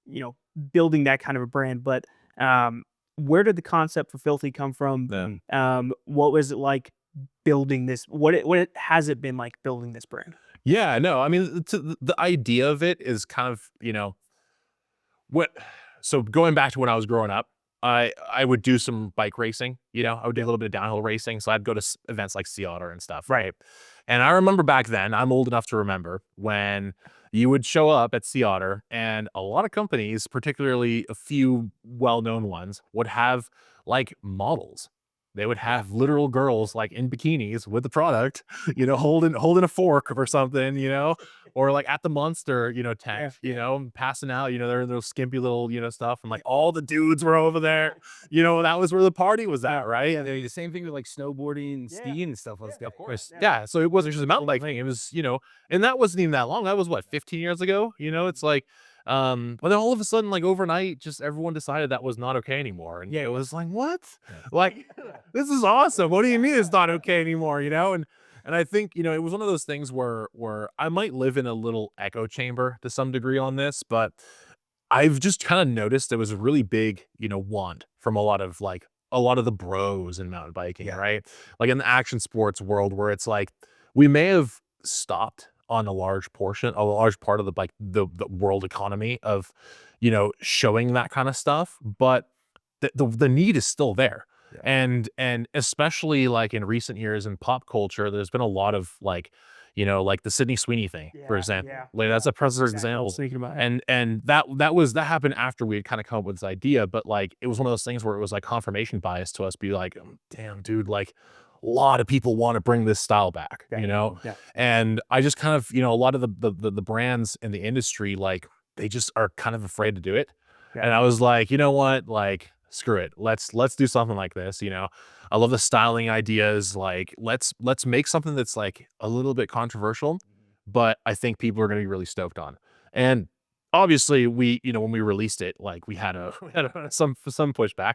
you know building that kind of a brand. But where did the concept for Filthy come from? What was it like building this? What has it been like building this brand? Yeah, no, I mean, the idea of it is kind of, what, so going back to when I was growing up, I would do some bike racing, I would do a little bit of downhill racing. So I'd go to events like Sea Otter and stuff. Right. And I remember back then, I'm old enough to remember when you would show up at Sea Otter and a lot of companies, particularly a few well-known ones, would have like models. They would have literal girls like in bikinis with the product, holding a fork or something, or like at the Monster, tent, passing out, they're in those skimpy little, stuff. And like all the dudes were over there, that was where the party was at, right? Yeah, the same thing with like snowboarding and skiing and stuff like that. Of course. Yeah. So it wasn't just a mountain bike thing. It was, and that wasn't even that long. That was what, 15 years ago? It's like, but then all of a sudden, like overnight, just everyone decided that was not okay anymore. And it was like, what? Like, this is awesome. What do you mean it's not okay anymore? And I think, it was one of those things where I might live in a little echo chamber to some degree on this, but I've just kind of noticed there was a really big, want from a lot of the bros in mountain biking, right? Like in the action sports world where it's like, we may have stopped on a large part of the world economy of, showing that kind of stuff, but the need is still there. And especially like in recent years in pop culture, there's been a lot of like the Sydney Sweeney thing, for example. Like that's a perfect example. Thinking about And that happened after we had kind of come up with this idea, but like it was one of those things where it was like confirmation bias to us, be like, damn, dude, like a lot of people want to bring this style back, and I just kind of, a lot of the brands in the industry, like they just are kind of afraid to do it. And I was like, you know what, like, screw it. Let's do something like this. I love the styling ideas. Like, let's make something that's like a little bit controversial, but I think people are going to be really stoked on. And obviously we, when we released it, like we had some pushback.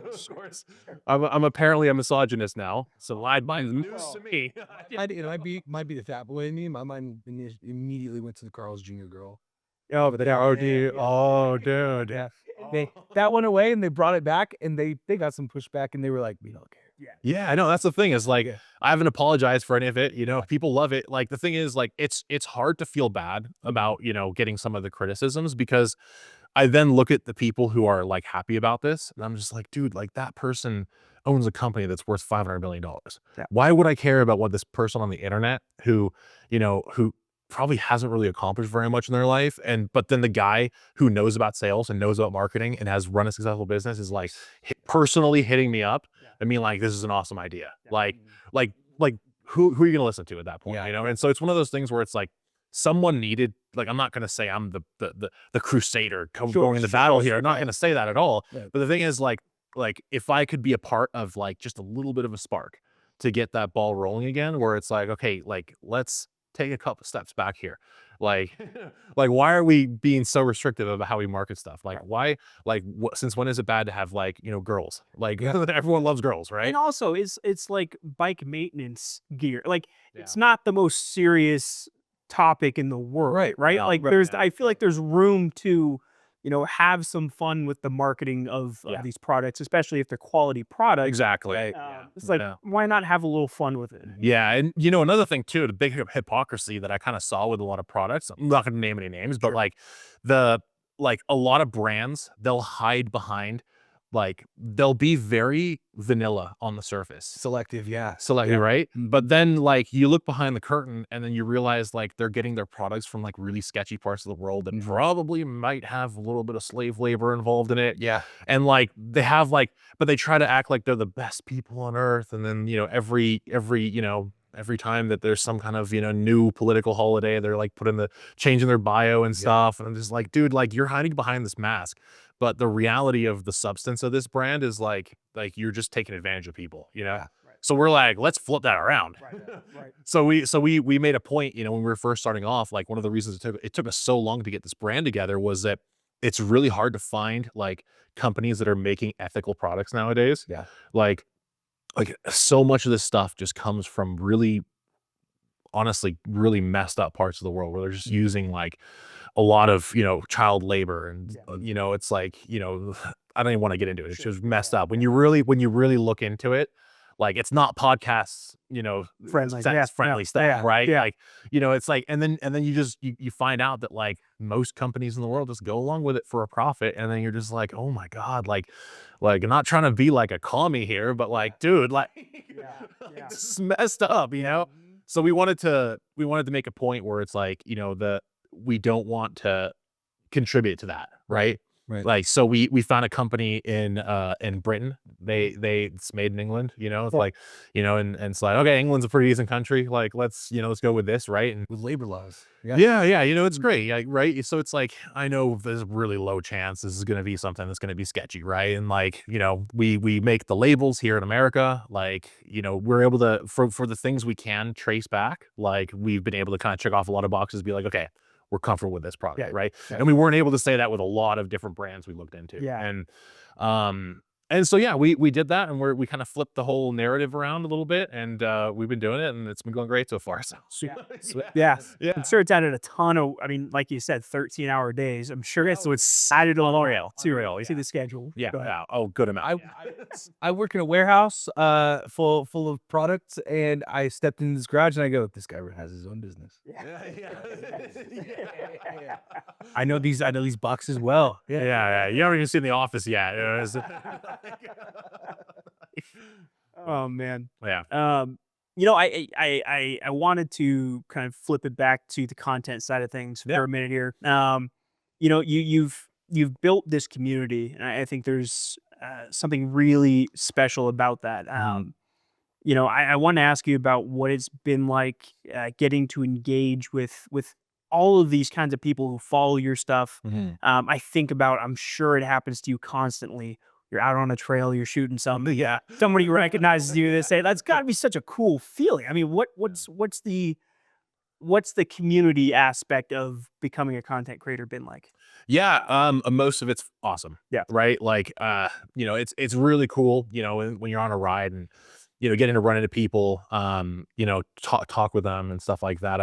Of course. I'm apparently a misogynist now, so mine's news to me. It might be the fat boy in me. My mind immediately went to the Carl's Jr. girl. Oh, but dude. Yeah. That went away and they brought it back and they got some pushback and they were like, we don't care. Yeah, I know. That's the thing is like, I haven't apologized for any of it. People love it. Like the thing is like, it's hard to feel bad about, getting some of the criticisms, because I then look at the people who are like happy about this and I'm just like, dude, like that person owns a company that's worth $500 million. Why would I care about what this person on the internet who probably hasn't really accomplished very much in their life, but then the guy who knows about sales and knows about marketing and has run a successful business is like personally hitting me up and being like, this is an awesome idea. Like who are you gonna listen to at that point? And so it's one of those things where it's like someone needed, like, I'm not gonna say I'm the crusader going into battle here. I'm not gonna say that at all. But the thing is like if I could be a part of like just a little bit of a spark to get that ball rolling again, where it's like, okay, like let's take a couple steps back here. Like, why are we being so restrictive about how we market stuff? Like, why, like, since when is it bad to have like, girls? Like, everyone loves girls, right? And also, it's like bike maintenance gear. Like, it's not the most serious topic in the world, right? No, like, I feel like there's room to, have some fun with the marketing of these products, especially if they're quality products. Exactly. It's like, why not have a little fun with it? Yeah, and another thing too, the big hypocrisy that I kind of saw with a lot of products. I'm not going to name any names, but like a lot of brands, they'll hide behind, like they'll be very vanilla on the surface, Selective, right? But then like you look behind the curtain and then you realize like they're getting their products from like really sketchy parts of the world that probably might have a little bit of slave labor involved in it. And like they have like, but they try to act like they're the best people on earth. And then, every every time that there's some kind of, you know, new political holiday, they're like changing their bio and stuff. And I'm just like, dude, like you're hiding behind this mask. But the reality of the substance of this brand is like you're just taking advantage of people, you know? Yeah. So we're like, let's flip that around. Right. So we made a point, you know, when we were first starting off, like one of the reasons it took us so long to get this brand together was that it's really hard to find like companies that are making ethical products nowadays. Yeah. Like so much of this stuff just comes from really, honestly, really messed up parts of the world where they're just using like a lot of, you know, child labor and, you know, it's like, you know, I don't even want to get into it. It's just messed up. When you really look into it, like it's not podcasts, you know, Friendly. sex friendly stuff, Yeah. right? Yeah. Like, you know, it's like, and then you find out that like most companies in the world just go along with it for a profit. And then you're just like, oh my God, like I'm not trying to be like a commie here, but like, dude, like this is messed up, you know? So we wanted to make a point where it's like, you know, we don't want to contribute to that, right? Right. Like, so we found a company in Britain. It's made in England, you know, it's like, you know, and it's like, okay, England's a pretty decent country. Like, let's go with this, right? And With labor laws. yeah, you know, it's great, like, right? So it's like, I know there's a really low chance this is going to be something that's going to be sketchy, right? And like, you know, we make the labels here in America, like, you know, we're able to, for the things we can trace back, like we've been able to kind of check off a lot of boxes, be like, okay, we're comfortable with this product, right? Yeah. And we weren't able to say that with a lot of different brands we looked into. Yeah. And so, yeah, we did that, and we kind of flipped the whole narrative around a little bit, and we've been doing it, and it's been going great so far. So Yeah. yeah. I'm sure it's added a ton of, I mean, like you said, 13-hour days. I'm sure it's added a lot too. You see the schedule. Yeah, Go ahead. yeah. Oh, good amount. I work in a warehouse full of products, and I stepped in this garage and I go, this guy has his own business. I know these boxes well. Yeah. You haven't even seen The Office yet. You know, Oh man. yeah. You know, I wanted to kind of flip it back to the content side of things for a minute here. You know, you've built this community, and I think there's something really special about that. You know, I want to ask you about what it's been like getting to engage with all of these kinds of people who follow your stuff. I think about, I'm sure it happens to you constantly. You're out on a trail, you're shooting something. Yeah, somebody recognizes you. They say, "That's got to be such a cool feeling." I mean, what's the community aspect of becoming a content creator been like? Yeah, most of it's awesome. Yeah. Right. Like, you know, it's really cool, you know, when you're on a ride and, you know, getting to run into people, you know, talk with them and stuff like that.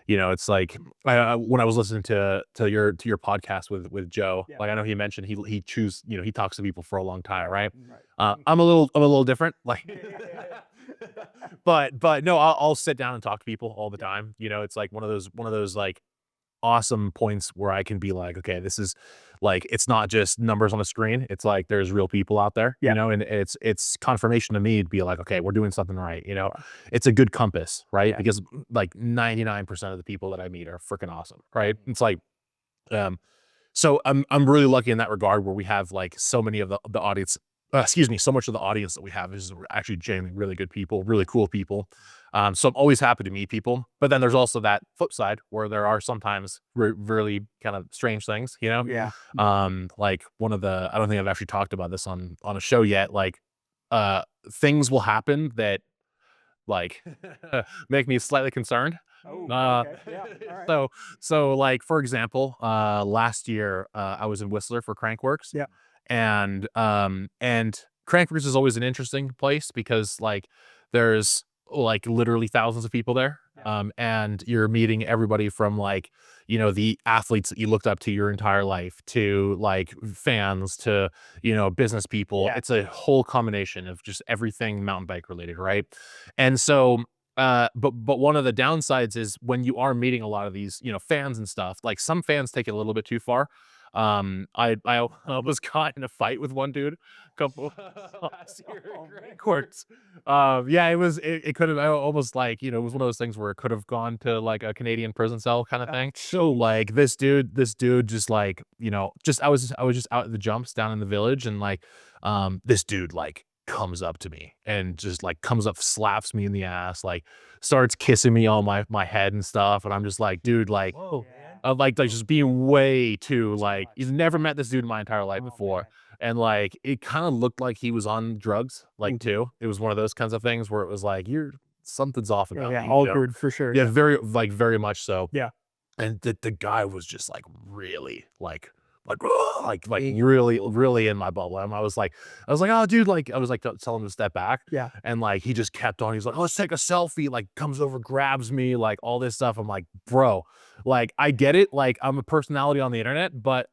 You know, it's like when I was listening to your podcast with Joe, like I know he mentioned he talks to people for a long time, right? I'm a little different, like, but no, I'll sit down and talk to people all the time. You know, it's like one of those like awesome points where I can be like, okay, this is like, it's not just numbers on the screen. It's like, there's real people out there, you know, and it's confirmation to me to be like, okay, we're doing something right. You know, it's a good compass, right? Because like 99% of the people that I meet are freaking awesome. Right. It's like, so I'm really lucky in that regard where we have like so many of the audience, so much of the audience that we have is actually genuinely really good people, really cool people. So I'm always happy to meet people, but then there's also that flip side where there are sometimes really kind of strange things, you know? Yeah. Like I don't think I've actually talked about this on a show yet. Like, things will happen that like make me slightly concerned. Oh, okay. Yeah. All right. So like, for example, last year, I was in Whistler for Crankworks. Yeah. And Crankworks is always an interesting place because like there's like literally thousands of people there. And you're meeting everybody from like, you know, the athletes that you looked up to your entire life to like fans to, you know, business people. It's a whole combination of just everything mountain bike related. Right. And so, but one of the downsides is when you are meeting a lot of these, you know, fans and stuff, like some fans take it a little bit too far. I was caught in a fight with one dude a couple last year at courts. Yeah, it could have almost like, you know, it was one of those things where it could have gone to like a Canadian prison cell kind of thing. So like this dude just like, you know, I was just out at the jumps down in the village and like, this dude like comes up to me and just like comes up, slaps me in the ass, like starts kissing me on my head and stuff. And I'm just like, dude, like, Whoa, like just being way too like, you've never met this dude in my entire life before. And like, it kind of looked like he was on drugs, like too. It was one of those kinds of things where it was like, something's off about Yeah, you, all you know? good for sure. Yeah, very like very much so. Yeah. And the guy was just like really like really in my bubble. And I was like, oh dude, like I was like telling him to step back. Yeah. And like he just kept on. He's like, oh, let's take a selfie. Like comes over, grabs me, like all this stuff. I'm like, bro, like I get it. Like I'm a personality on the internet, but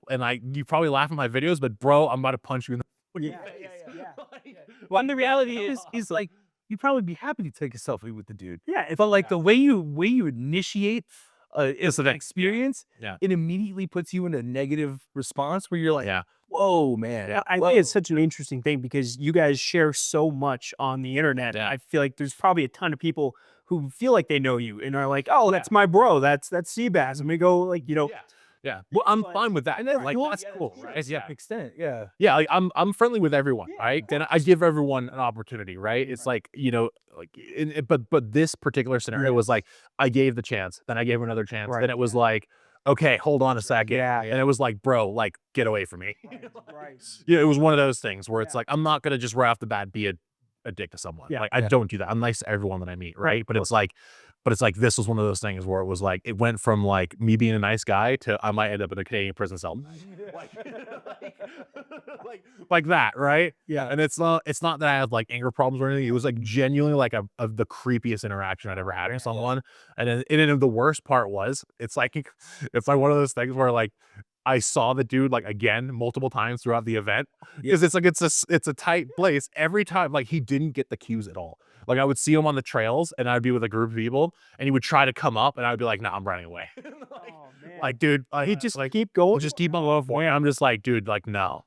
you probably laugh at my videos, but bro, I'm about to punch you in the face. Well, and the reality is like you'd probably be happy to take a selfie with the dude. Yeah. But like the way you initiate is an experience, Yeah. it immediately puts you in a negative response where you're like, Yeah. whoa, man. I think it's such an interesting thing because you guys share so much on the internet. Yeah. I feel like there's probably a ton of people who feel like they know you and are like, oh, that's my bro. That's Seabass. And we go like, Yeah. Well, I'm But- fine with that. And that's Like cool. that's Yeah, cool, that's right? to Yeah. an extent. Yeah. Yeah, like, I'm friendly with everyone, Yeah, right? of Then I give everyone an opportunity, right? It's like, like, but this particular scenario was like, I gave the chance, then I gave him another chance, Right, then it was like, okay, hold on a second, Yeah. and it was like, bro, like, get away from me. Right. Yeah, it was one of those things where it's Yeah. like, I'm not gonna just right off the bat be a dick to someone. Yeah. Like, I Yeah. don't do that. I'm nice to everyone that I meet, Right, right? But it's like this was one of those things where it was like it went from like me being a nice guy to I might end up in a Canadian prison cell. like that, right? Yeah. And it's not that I had like anger problems or anything. It was like genuinely like the creepiest interaction I'd ever had with someone. And then the worst part was it's like one of those things where like I saw the dude like again multiple times throughout the event because it's like it's a tight place every time. Like he didn't get the cues at all. Like I would see him on the trails and I'd be with a group of people and he would try to come up and I'd be like, nah, I'm running away. Like, dude, He just keep going. just keep on going for it. I'm just like, dude, like, no.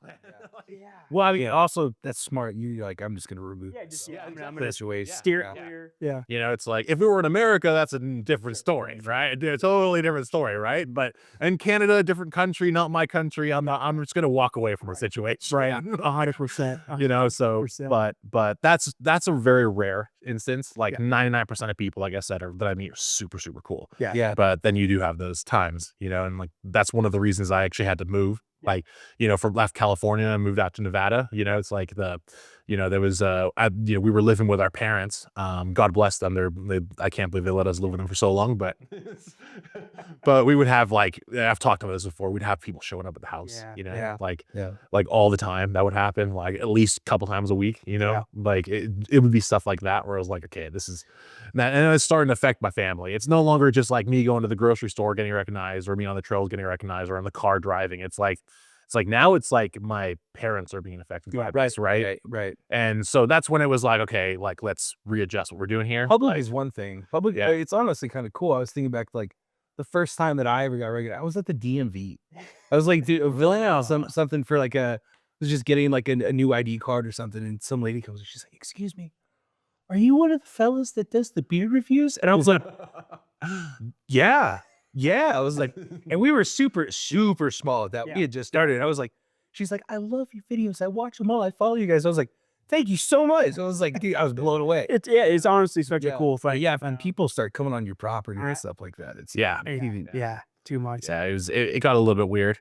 Well, I mean, also that's smart. You're like, I'm just gonna remove I'm gonna situation. steer it Yeah. clear. Yeah. You know, it's like if we were in America, that's a different story, right? A totally different story, right? But in Canada, a different country, not my country. I'm just gonna walk away from a situation, Right. 100%. You know, so 100%. but that's a very rare instance. Like 99% of people, like I said, that I meet are super, super cool. Yeah. But then you do have those times, and like that's one of the reasons I actually had to move. Like, from left California and moved out to Nevada, it's like there was, we were living with our parents. God bless them. I can't believe they let us live with them for so long, but we would have like, I've talked about this before. We'd have people showing up at the house, Yeah. like all the time. That would happen like at least a couple times a week, like it would be stuff like that where I was like, okay, this is that. And it's starting to affect my family. It's no longer just like me going to the grocery store, getting recognized, or me on the trails getting recognized, or in the car driving. It's like now it's like my parents are being affected by this, right? Right. And so that's when it was like, okay, like let's readjust what we're doing here. Public is one thing. Public, Yeah. it's honestly kind of cool. I was thinking back to like the first time that I ever got regular. I was at the DMV. I was like, dude, filling out something for like I was just getting like a new ID card or something, and some lady comes. She's like, "Excuse me, are you one of the fellas that does the beer reviews?" And I was like, "Yeah." I was like, and we were super, super small at that. Yeah. We had just started. I was like, she's like, "I love your videos. I watch them all. I follow you guys." I was like, "Thank you so much." I was like, dude, I was blown away. It's honestly such a cool But thing. yeah, and people start coming on your property and stuff like that. It's Yeah. Yeah. Too much. Yeah, it got a little bit weird,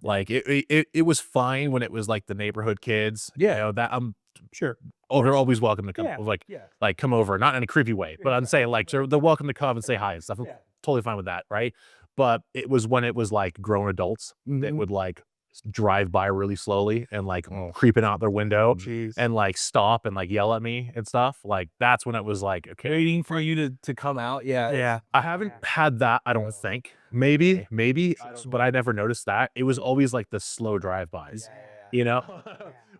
like it was fine when it was like the neighborhood kids, that I'm Sure. they're always welcome to come, Yeah. like come over, not in a creepy way, but I'm saying like they're welcome to come and say hi and stuff. I'm totally fine with that, right? But it was when it was like grown adults that would like drive by really slowly and like creeping out their window and like stop and like yell at me and stuff. Like that's when it was like, okay, waiting for you to come out. Yeah. Yeah. I haven't had that. I don't think. Maybe, but I never noticed that. It was always like the slow drive-bys,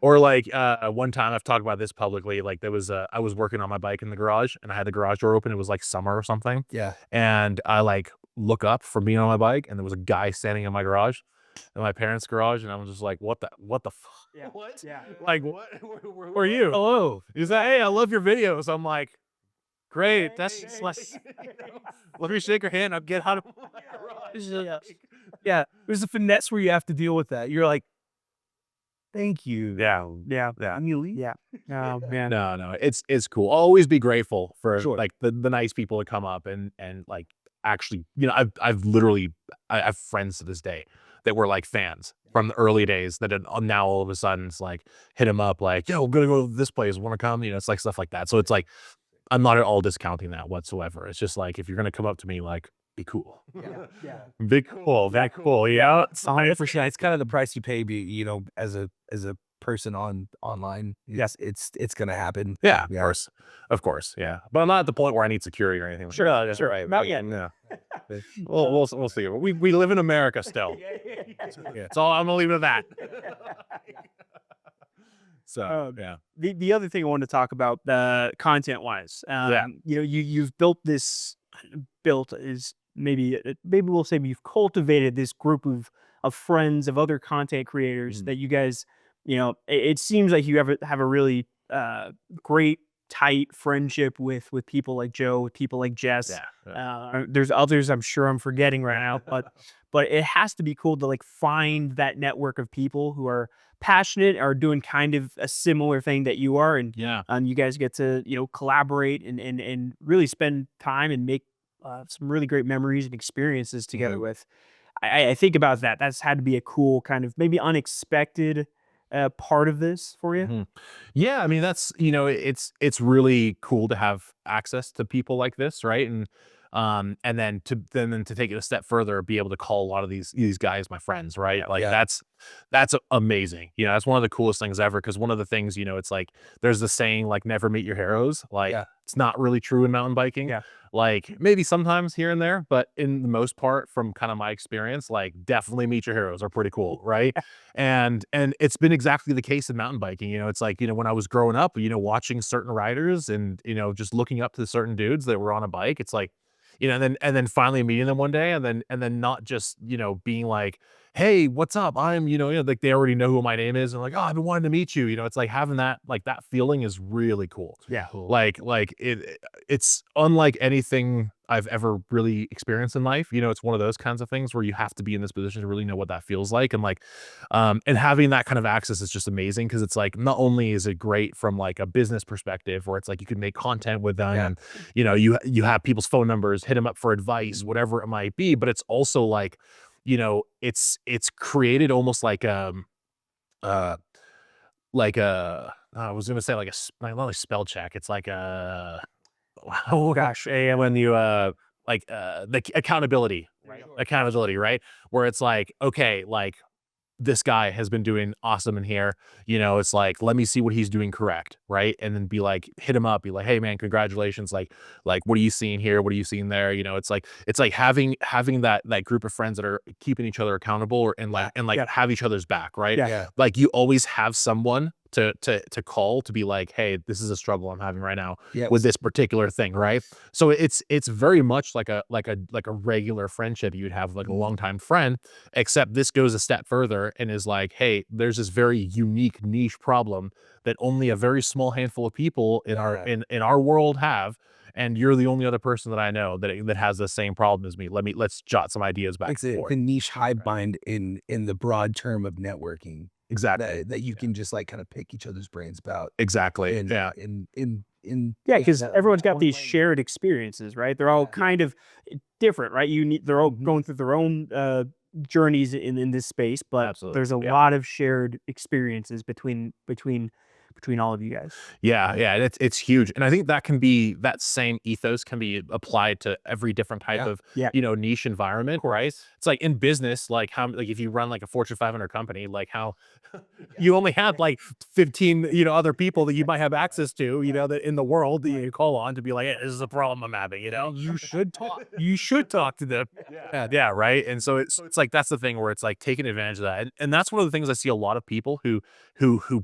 Or like one time I've talked about this publicly. Like there was I was working on my bike in the garage and I had the garage door open. It was like summer or something. Yeah. And I like look up from being on my bike and there was a guy standing in my garage, in my parents' garage, and I was just like, what the fuck? Yeah. What? Yeah. Like what? Who are you? Hello. He's like, hey, I love your videos. I'm like, great. That's just like, let me shake your hand. I'll get out of my garage. Yeah. There's a finesse where you have to deal with that. You're like, Thank you. Yeah. Yeah. Yeah. Yeah. Oh man. No, it's cool. Always be grateful for Sure. like the nice people that come up and like actually, I've literally I have friends to this day that were like fans from the early days that now all of a sudden it's like hit them up like, yo, we're gonna go to this place, want to come? It's like stuff like that. So it's like I'm not at all discounting that whatsoever. It's just like if you're gonna come up to me, like be cool. Yeah. Be cool, that cool. Yeah. 100%. It's kind of the price you pay, as a person online. It's gonna happen. Yeah, Yeah. of course, yeah. But I'm not at the point where I need security or anything. Sure, sure. Right. Not yet. Yeah. We'll see. We live in America still. Yeah. So I'm gonna leave it at that. So yeah. The other thing I wanted to talk about, content wise, you've built this. Built is maybe we'll say you've cultivated this group of friends of other content creators that you guys, it seems like you have a really great tight friendship with people like Joe, with people like Jess. Yeah. There's others I'm sure I'm forgetting right now, but it has to be cool to like find that network of people who are passionate, are doing kind of a similar thing that you are, and Yeah. you guys get to collaborate and really spend time and make some really great memories and experiences together with. I think about that. That's had to be a cool kind of maybe unexpected part of this for you. Yeah, I mean that's it's really cool to have access to people like this, right? And then to take it a step further, be able to call a lot of these guys my friends, right? Like Yeah. that's amazing. That's one of the coolest things ever. Because one of the things, it's like there's the saying like never meet your heroes. Like Yeah. it's not really true in mountain biking. Yeah. Like maybe sometimes here and there, but in the most part, from kind of my experience, like definitely meet your heroes are pretty cool, right? And it's been exactly the case in mountain biking. It's like, when I was growing up, watching certain riders and, just looking up to certain dudes that were on a bike, it's like, and then finally meeting them one day and then not just, being like, hey, what's up? I'm, like they already know who my name is and like, oh, I've been wanting to meet you. It's like having that, like that feeling is really cool. Yeah. Like it's unlike anything I've ever really experienced in life. It's one of those kinds of things where you have to be in this position to really know what that feels like. And like, and having that kind of access is just amazing. Cause it's like, not only is it great from like a business perspective where it's like, you can make content with them and, you have people's phone numbers, hit them up for advice, whatever it might be. But it's also like, it's created almost like, I was going to say like not like spell check. It's like oh gosh, when you the accountability, right? Accountability, right? Where it's like, okay, like this guy has been doing awesome in here. It's like, let me see what he's doing correct, right? And then be like, hit him up, be like, hey man, congratulations. Like, what are you seeing here? What are you seeing there? It's like having that group of friends that are keeping each other accountable and have each other's back, right? Yeah. Like you always have someone to call to be like, hey, this is a struggle I'm having right now with this particular thing, right? So it's very much like a regular friendship you'd have like a longtime friend, except this goes a step further and is like, hey, there's this very unique niche problem that only a very small handful of people in our world have, and you're the only other person that I know that has the same problem as me. Let's jot some ideas back. It's a niche hive mind in the broad term of networking. Exactly. That you can just like kind of pick each other's brains about. Exactly. Yeah. Because everyone's got these shared experiences, right? They're all kind of different, right? They're all going through their own journeys in this space, but Absolutely. there's a lot of shared experiences between all of you guys. Yeah. It's huge. And I think that same ethos can be applied to every different type of, niche environment, right? It's like in business, like if you run like a Fortune 500 company, like how you only have like 15, other people that you might have access to, that in the world that you call on to be like, hey, this is a problem I'm having, you should talk to them. Yeah. Right. And so it's like, that's the thing where it's like taking advantage of that. And that's one of the things I see a lot of people who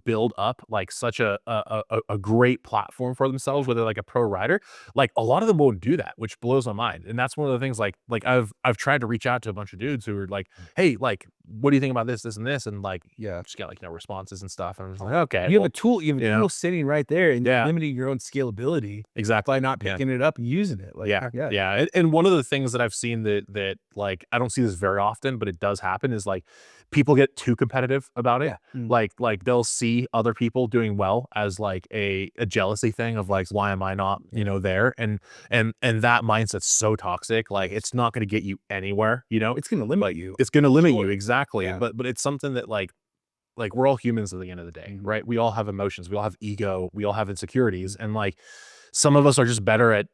build up like such a great platform for themselves, whether like a pro rider, like a lot of them won't do that, which blows my mind. And that's one of the things like I've tried to reach out to a bunch of dudes who are like, hey, like, what do you think about this, this, and this? And like, just got like, responses and stuff. And I'm just like, okay, You have a tool, you have a tool sitting right there, and you're Yeah. limiting your own scalability exactly. by not picking it up and using it. Like, Yeah. And one of the things that I've seen that like, I don't see this very often, but it does happen is like people get too competitive about it. Like they'll see other people doing well as like a jealousy thing of like, why am I not, there? And that mindset's so toxic. Like it's not going to get you anywhere, it's going to limit you. It's going to limit you. Exactly. But it's something that like we're all humans at the end of the day, right? We all have emotions, we all have ego, we all have insecurities. And like some of us are just better at,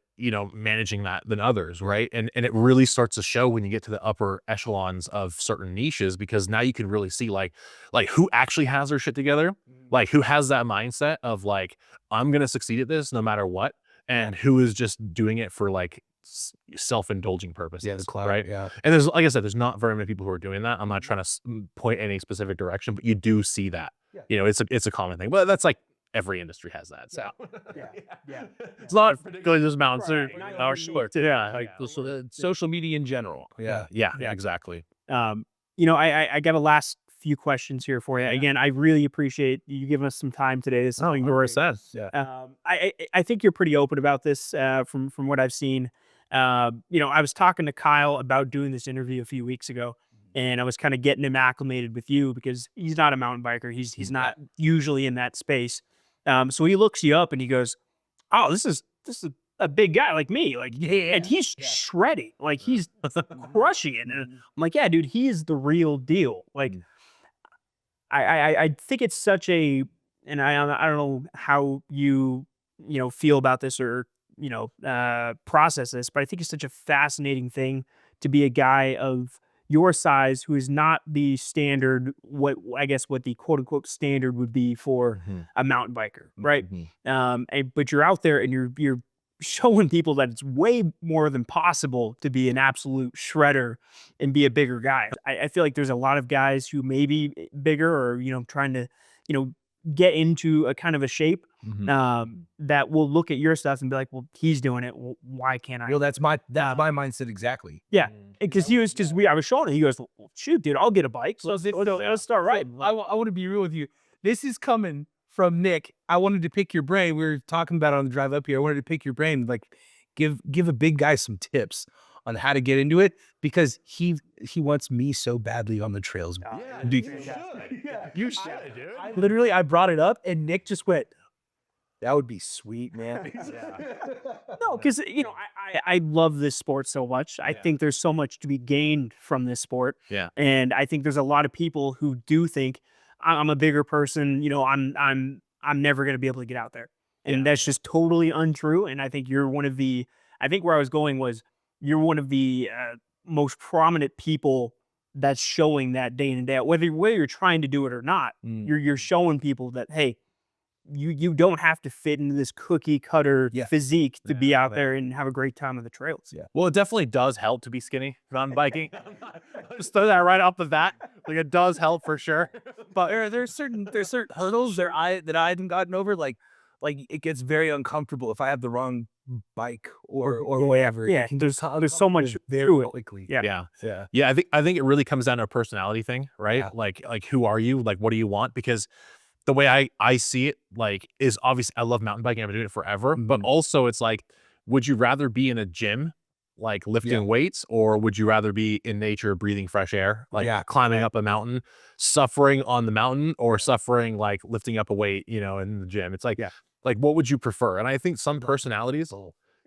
managing that than others, right? And it really starts to show when you get to the upper echelons of certain niches, because now you can really see like who actually has their shit together, like who has that mindset of like, I'm gonna succeed at this no matter what, and who is just doing it for like self-indulging purposes, right? And there's, like I said, there's not very many people who are doing that. I'm not trying to point any specific direction, but you do see that. It's a common thing, but that's like every industry has that. So it's not particularly just mountains or short. Like social media in general. Yeah, exactly. I got a last few questions here for you. Again, I really appreciate you giving us some time today. This is I think you're pretty open about this from what I've seen. I was talking to Kyle about doing this interview a few weeks ago, and I was kind of getting him acclimated with you because he's not a mountain biker. He's not usually in that space. So he looks you up and he goes, "Oh, this is a big guy like me, like, and he's shredding, like he's crushing it." And I'm like, "Yeah, dude, he is the real deal." Like, I think it's such a, and I don't know how you feel about this or process this, but I think it's such a fascinating thing to be a guy of your size who is not the standard, what the quote unquote standard would be for a mountain biker, right? But you're out there and you're showing people that it's way more than possible to be an absolute shredder and be a bigger guy. I feel like there's a lot of guys who may be bigger or trying to get into a kind of a shape that will look at your stuff and be like, well, he's doing it, well, why can't I? That's my mindset exactly. Because I was showing it, he goes, well, shoot, dude, I'll get a bike. So let's start right. I want to be real with you. This is coming from Nick. I wanted to pick your brain. We were talking about it on the drive up here. I wanted to pick your brain, like give a big guy some tips on how to get into it, because he wants me so badly on the trails. You should, dude. Literally, I brought it up and Nick just went, "That would be sweet, man." No, because I love this sport so much. I think there's so much to be gained from this sport. And I think there's a lot of people who do think I'm a bigger person. I'm never going to be able to get out there, and that's just totally untrue. And I think you're one of the. I think where I was going was you're one of the most prominent people that's showing that day in and day out. Whether you're trying to do it or not, you're showing people that, hey, you don't have to fit into this cookie cutter physique to be out there and have a great time on the trails. Well, it definitely does help to be skinny mountain biking. Just throw that right off the bat. Like, it does help for sure. But there's certain hurdles that I haven't gotten over. Like it gets very uncomfortable if I have the wrong bike or whatever. There's so much very quickly. Yeah. I think it really comes down to a personality thing, right? Like who are you? Like, what do you want? Because the way I see it, like, is obviously I love mountain biking. I've been doing it forever, but also it's like, would you rather be in a gym, like lifting weights, or would you rather be in nature, breathing fresh air, like climbing up a mountain, suffering on the mountain, or suffering like lifting up a weight, in the gym? It's like, what would you prefer? And I think some personalities,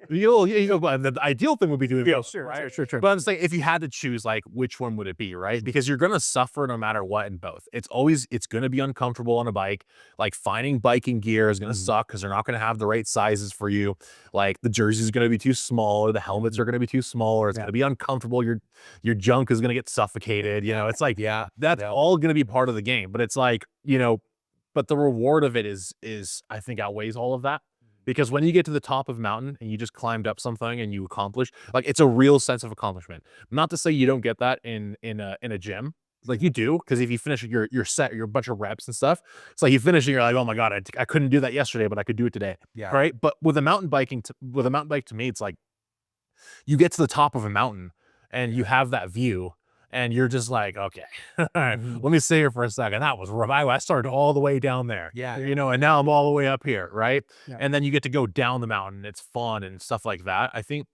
the ideal thing would be doing both. Sure. But I'm saying, if you had to choose, like, which one would it be, right? Because you're gonna suffer no matter what in both. It's gonna be uncomfortable on a bike. Like, finding biking gear is gonna suck because they're not gonna have the right sizes for you. Like, the jersey is gonna be too small, or the helmets are gonna be too small, or it's gonna be uncomfortable. Your junk is gonna get suffocated. It's like, that's all gonna be part of the game. But it's like, but the reward of it is I think outweighs all of that. Because when you get to the top of a mountain and you just climbed up something and you accomplish, like, it's a real sense of accomplishment. Not to say you don't get that in a gym, Like you do, because if you finish your set, your bunch of reps and stuff, it's like you finish and you're like, oh my god, I couldn't do that yesterday, but I could do it today. Yeah. Right. But with a mountain bike to me, it's like you get to the top of a mountain and you have that view and you're just like, okay, all right, let me sit here for a second. That was rough. I started all the way down there, Yeah. you know, and now I'm all the way up here, right? Yeah. And then you get to go down the mountain. It's fun and stuff like that. I think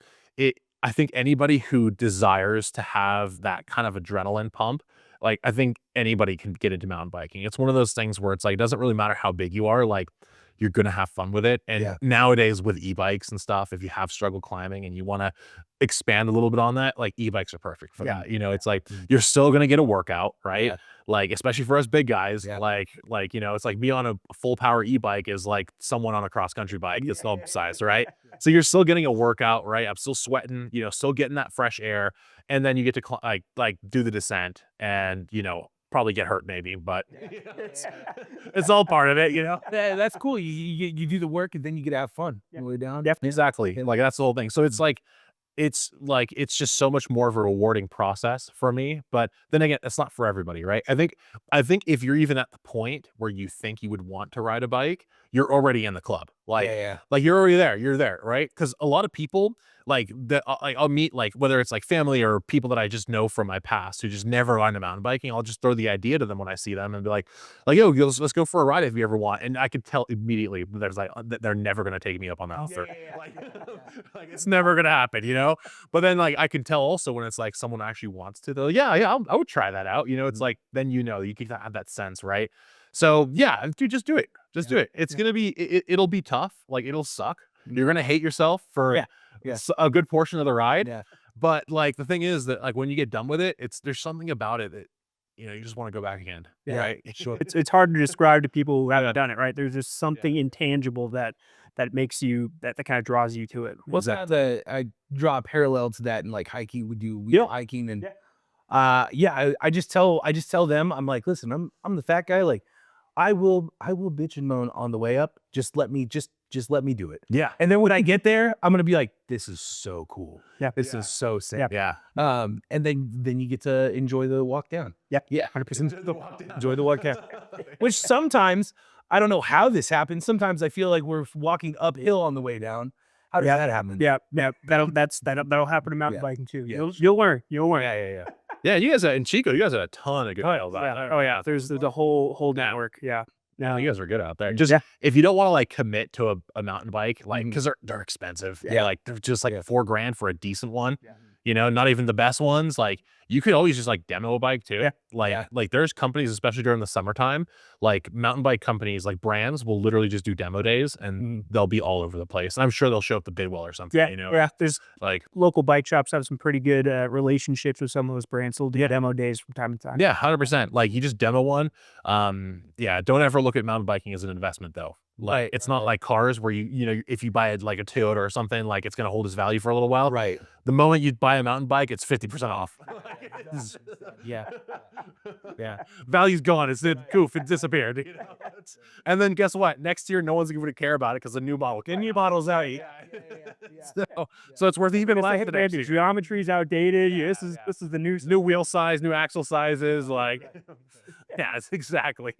anybody who desires to have that kind of adrenaline pump, like I think anybody can get into mountain biking. It's one of those things where it's like, it doesn't really matter how big you are, like you're going to have fun with it. And Yeah. nowadays with e-bikes and stuff, if you have struggled climbing and you want to expand a little bit on that, like e-bikes are perfect for that. You know, it's like you're still going to get a workout, right? Yeah. Like, especially for us big guys, Yeah. like, you know, it's like me on a full power e-bike is like someone on a cross country bike. It's no size, right? So you're still getting a workout, right? I'm still sweating, you know, still getting that fresh air. And then you get to like do the descent and, you know, probably get hurt maybe, but it's all part of it, you know? Yeah, that's cool. You do the work and then you get to have fun. On the way down. Exactly. Like that's the whole thing. So it's just so much more of a rewarding process for me. But then again, it's not for everybody, right? I think if you're even at the point where you think you would want to ride a bike, you're already in the club. Like, like you're already there. You're there, right? Because a lot of people like I'll meet like whether it's like family or people that I just know from my past who just never ride a mountain biking. I'll just throw the idea to them when I see them and be like, yo, let's go for a ride if you ever want. And I could tell immediately there's like they're never gonna take me up on that offer. Like it's never gonna happen, you know. But then like I can tell also when it's like someone actually wants to, they're like, I would try that out. You know, it's like then you know you can have that sense, right? So yeah, dude, just do it. Just do it. It's gonna be it'll be tough. Like it'll suck. You're gonna hate yourself for a good portion of the ride. Yeah. But like the thing is that like when you get done with it, there's something about it that you know you just want to go back again. Yeah. Right. Sure. It's hard to describe to people who haven't done it, right? There's just something intangible that makes you that kind of draws you to it. Well, I draw a parallel to that in like hiking. We do hiking and I just tell them, I'm like, listen, I'm the fat guy. Like I will bitch and moan on the way up. Just let me let me do it. Yeah. And then when I get there, I'm gonna be like, this is so cool. Yeah. This is so sick. Yeah. And then you get to enjoy the walk down. Yeah. Yeah. 100%. Enjoy the walk down. Which sometimes I don't know how this happens. Sometimes I feel like we're walking uphill on the way down. How does that happen? Yeah. That'll happen to mountain biking too. Yeah. You'll learn. Yeah. Yeah, you guys in Chico, you guys had a ton of good trails out there. Oh yeah. There's the whole network. Yeah. No, you guys are good out there. Just if you don't want to like commit to a mountain bike, like because they're expensive. Yeah, like they're just like $4,000 for a decent one. You know, not even the best ones. Like you could always just like demo a bike too. Yeah. Like there's companies, especially during the summertime, like mountain bike companies, like brands will literally just do demo days and they'll be all over the place. And I'm sure they'll show up to Bidwell or something. Yeah. You know, There's like local bike shops have some pretty good relationships with some of those brands. They'll do demo days from time to time. Yeah, 100%. Like you just demo one. Don't ever look at mountain biking as an investment though. Like it's not like cars where you know if you buy like a Toyota or something, like it's gonna hold its value for a little while. Right. The moment you buy a mountain bike, it's 50% off. Yeah. Value's gone. It's goof. It disappeared. You know? And then guess what? Next year, no one's going to care about it because the new model. New model's out. So it's worth even life. The geometry's outdated. This is the new wheel size, new axle sizes. Like, it's exactly.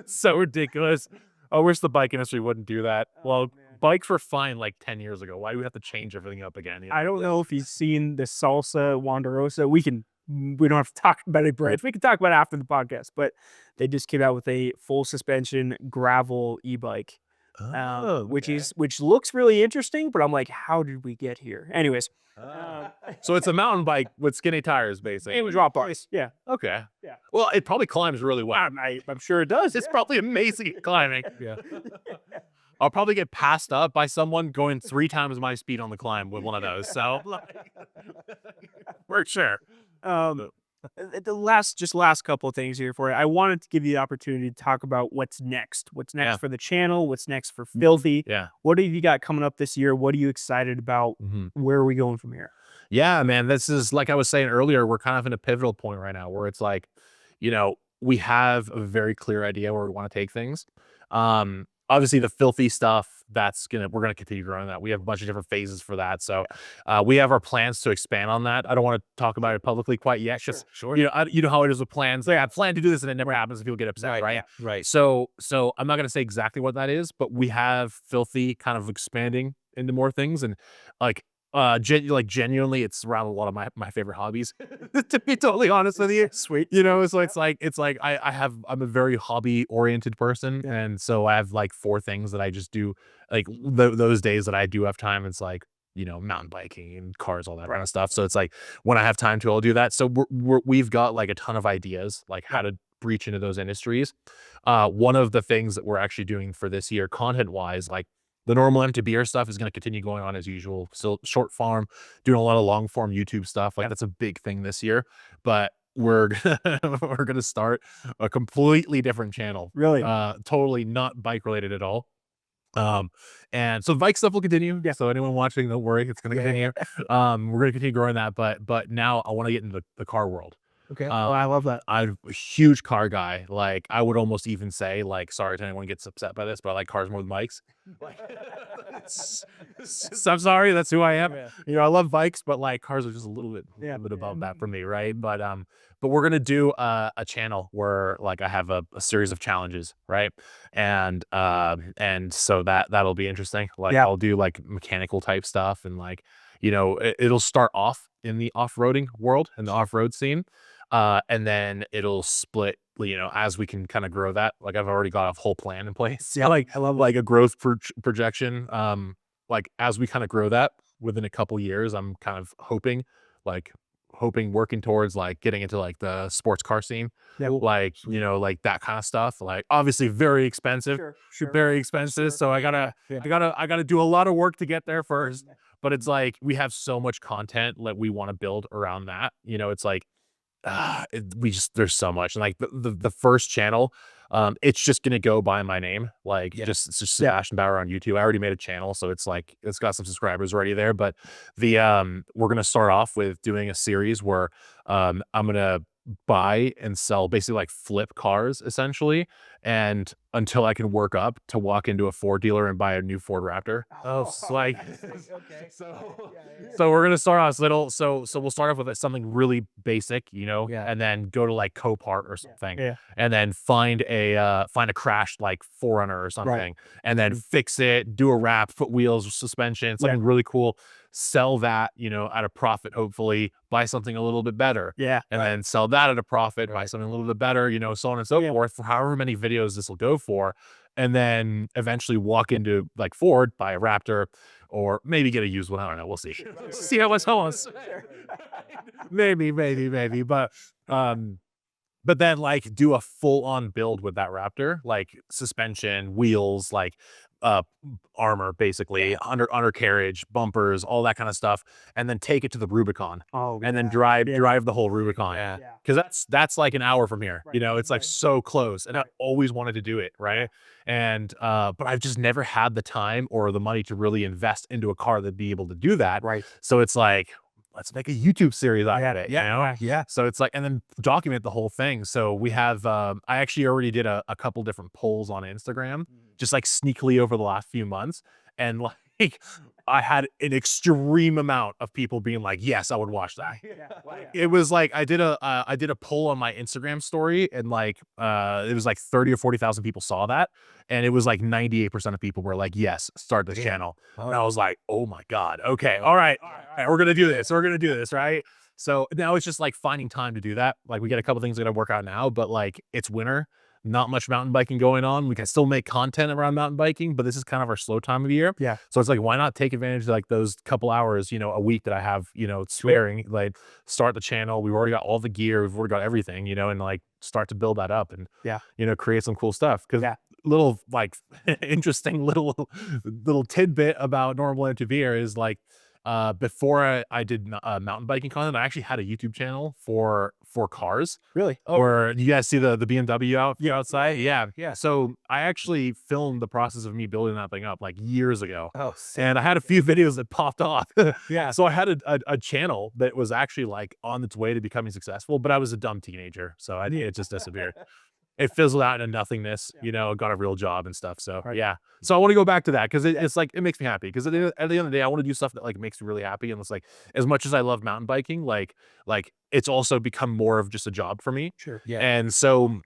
So ridiculous. I wish the bike industry wouldn't do that. Well, bikes were fine like 10 years ago. Why do we have to change everything up again? You know? I don't know if you've seen the Salsa Wanderosa. We don't have to talk about it, Brett. We can talk about it after the podcast, but they just came out with a full suspension gravel e-bike, which looks really interesting, but I'm like, how did we get here? Anyways. So it's a mountain bike with skinny tires, basically. It was drop bars. Yeah. Okay. Yeah. Well, it probably climbs really well. I'm sure it does. It's probably amazing at climbing. Yeah. I'll probably get passed up by someone going 3 times my speed on the climb with one of those. So, for sure. The last couple of things here for you. I wanted to give you the opportunity to talk about what's next. What's next for the channel? What's next for Filthy? Yeah. What have you got coming up this year? What are you excited about? Where are we going from here? Yeah, man. This is like I was saying earlier. We're kind of in a pivotal point right now where it's like, you know, we have a very clear idea where we want to take things. Obviously, the Filthy stuff we're gonna continue growing that. We have a bunch of different phases for that. So we have our plans to expand on that. I don't want to talk about it publicly quite yet. Just Sure. you know how it is with plans. Like I plan to do this and it never happens and people get upset, right? Right. So I'm not gonna say exactly what that is, but we have Filthy kind of expanding into more things and like genuinely it's around a lot of my favorite hobbies to be totally honest with you. Sweet. You know, so it's like I'm a very hobby oriented person, and so I have like 4 things that I just do like those days that I do have time. It's like, you know, mountain biking and cars, all that kind of stuff. So it's like when I have time to, I'll do that. So we've got like a ton of ideas like how to breach into those industries. One of the things that we're actually doing for this year, content wise, like the normal Mtber stuff is going to continue going on as usual. Still short form, doing a lot of long form YouTube stuff. Like that's a big thing this year, but we're we're gonna start a completely different channel. Really? Totally not bike related at all. And so bike stuff will continue. Yeah. So anyone watching, don't worry, it's gonna continue. We're gonna continue growing that, but now I want to get into the car world. Okay. Oh, I love that. I'm a huge car guy. Like I would almost even say, like, sorry to anyone who gets upset by this, but I like cars more than bikes. Like, I'm sorry, that's who I am. Yeah. You know, I love bikes, but like cars are just a little bit above that for me, right? But we're gonna do a channel where like I have a series of challenges, right? And so that'll be interesting. Like I'll do like mechanical type stuff and like, you know, it'll start off in the off-roading world and the off-road scene. And then it'll split, you know, as we can kind of grow that. Like I've already got a whole plan in place. Yeah, Like I love like a growth projection. Like as we kind of grow that within a couple years, I'm kind of working towards like getting into like the sports car scene. Yeah. Like, you know, like that kind of stuff. Like obviously very expensive. Sure. Very expensive. So I gotta do a lot of work to get there first. But it's like we have so much content that we want to build around that. You know, it's like there's so much. And like the first channel, it's just gonna go by my name. Like it's just Sebastian Bauer on YouTube. I already made a channel, so it's like it's got some subscribers already there. But we're gonna start off with doing a series where I'm gonna buy and sell, basically like flip cars essentially, and until I can work up to walk into a Ford dealer and buy a new Ford Raptor. So like Okay. so we're gonna start off little. So we'll start off with something really basic, you know, and then go to like Copart or something, and then find a crashed like 4Runner or something, and then fix it, do a wrap, put wheels, suspension, something really cool. Sell that, you know, at a profit, hopefully, buy something a little bit better. Yeah. And then sell that at a profit, buy something a little bit better, you know, so on and so forth for however many videos this will go for. And then eventually walk into like Ford, buy a Raptor, or maybe get a used one. I don't know. We'll see. See how much goes. Maybe. But then like do a full on build with that Raptor, like suspension, wheels, like armor, basically undercarriage, bumpers, all that kind of stuff, and then take it to the Rubicon. And then drive the whole Rubicon. Because that's like an hour from here. You know, it's like so close, and I always wanted to do it, right? And but I've just never had the time or the money to really invest into a car that'd be able to do that. So it's like, let's make a YouTube series out of it. You know? So it's like, and then document the whole thing. So we have, I actually already did a couple different polls on Instagram, just like sneakily over the last few months. And like, I had an extreme amount of people being like, yes, I would watch that. It was like, I did a poll on my Instagram story, and like, it was like 30 or 40,000 people saw that. And it was like 98% of people were like, yes, start this channel. And I was like, oh my God. Okay. All right. We're going to do this. We're going to do this. Right. So now it's just like finding time to do that. Like we got a couple things that I work out now, but like it's winter, not much mountain biking going on. We can still make content around mountain biking, but this is kind of our slow time of year. So it's like, why not take advantage of like those couple hours, you know, a week that I have, you know, sparing, like start the channel. We've already got all the gear. We've already got everything, you know, and like start to build that up and, you know, create some cool stuff. Cause little like interesting little tidbit about Nrml Mtber is like, before I did mountain biking content, I actually had a YouTube channel for cars. Really? Or you guys see the BMW outside? Yeah. So I actually filmed the process of me building that thing up like years ago. And I had a few videos that popped off. So I had a channel that was actually like on its way to becoming successful, but I was a dumb teenager, so it just disappeared. it fizzled out into nothingness, you know, got a real job and stuff. So Right. yeah. So I want to go back to that because it's like, it makes me happy because at the end of the day, I want to do stuff that like makes me really happy. And it's like, as much as I love mountain biking, like it's also become more of just a job for me. Sure. Yeah. And so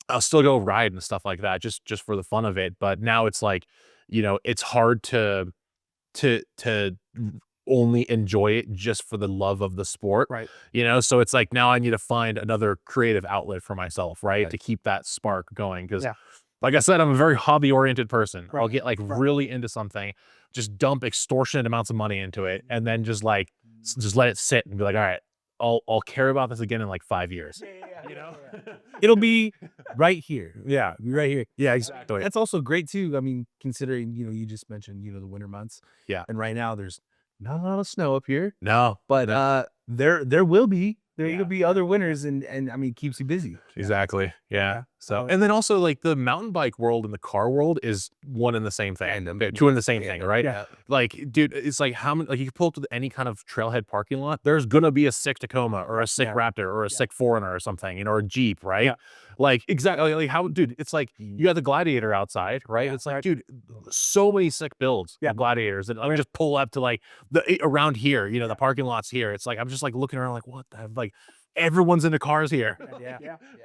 I'll still go ride and stuff like that, just for the fun of it. But now it's like, you know, it's hard to only enjoy it just for the love of the sport. Right. You know, so it's like now I need to find another creative outlet for myself, right? Right. To keep that spark going. Cause Yeah. like I said, I'm a very hobby oriented person. I'll Right. get like really into something, just dump extortionate amounts of money into it, and then just like just let it sit and be like, all right, I'll care about this again in like 5 years. You know? It'll be right here. Yeah. Right here. Yeah, exactly. That's also great too. I mean, considering, you know, you just mentioned, you know, the winter months. Yeah. And right now there's not a lot of snow up here, No, but there will be. There Yeah. could be other winters and I mean keeps you busy. exactly. Yeah. So, Oh, and then also like the mountain bike world and the car world is one and the same thing. Random. They're two in the same thing, right? Yeah. Like, dude, it's like how many, like you can pull up to any kind of trailhead parking lot. There's gonna be a sick Tacoma or a sick Yeah. Raptor or a sick Foreigner or something, you know, or a Jeep, right? Yeah. Like exactly like how, dude, it's like you got the Gladiator outside, right? Yeah, It's like, right. dude, so many sick builds Yeah. of Gladiators that I just pull up to like around here, you know, the parking lots here. It's like I'm just like looking around like, what the, like everyone's into cars here. Yeah.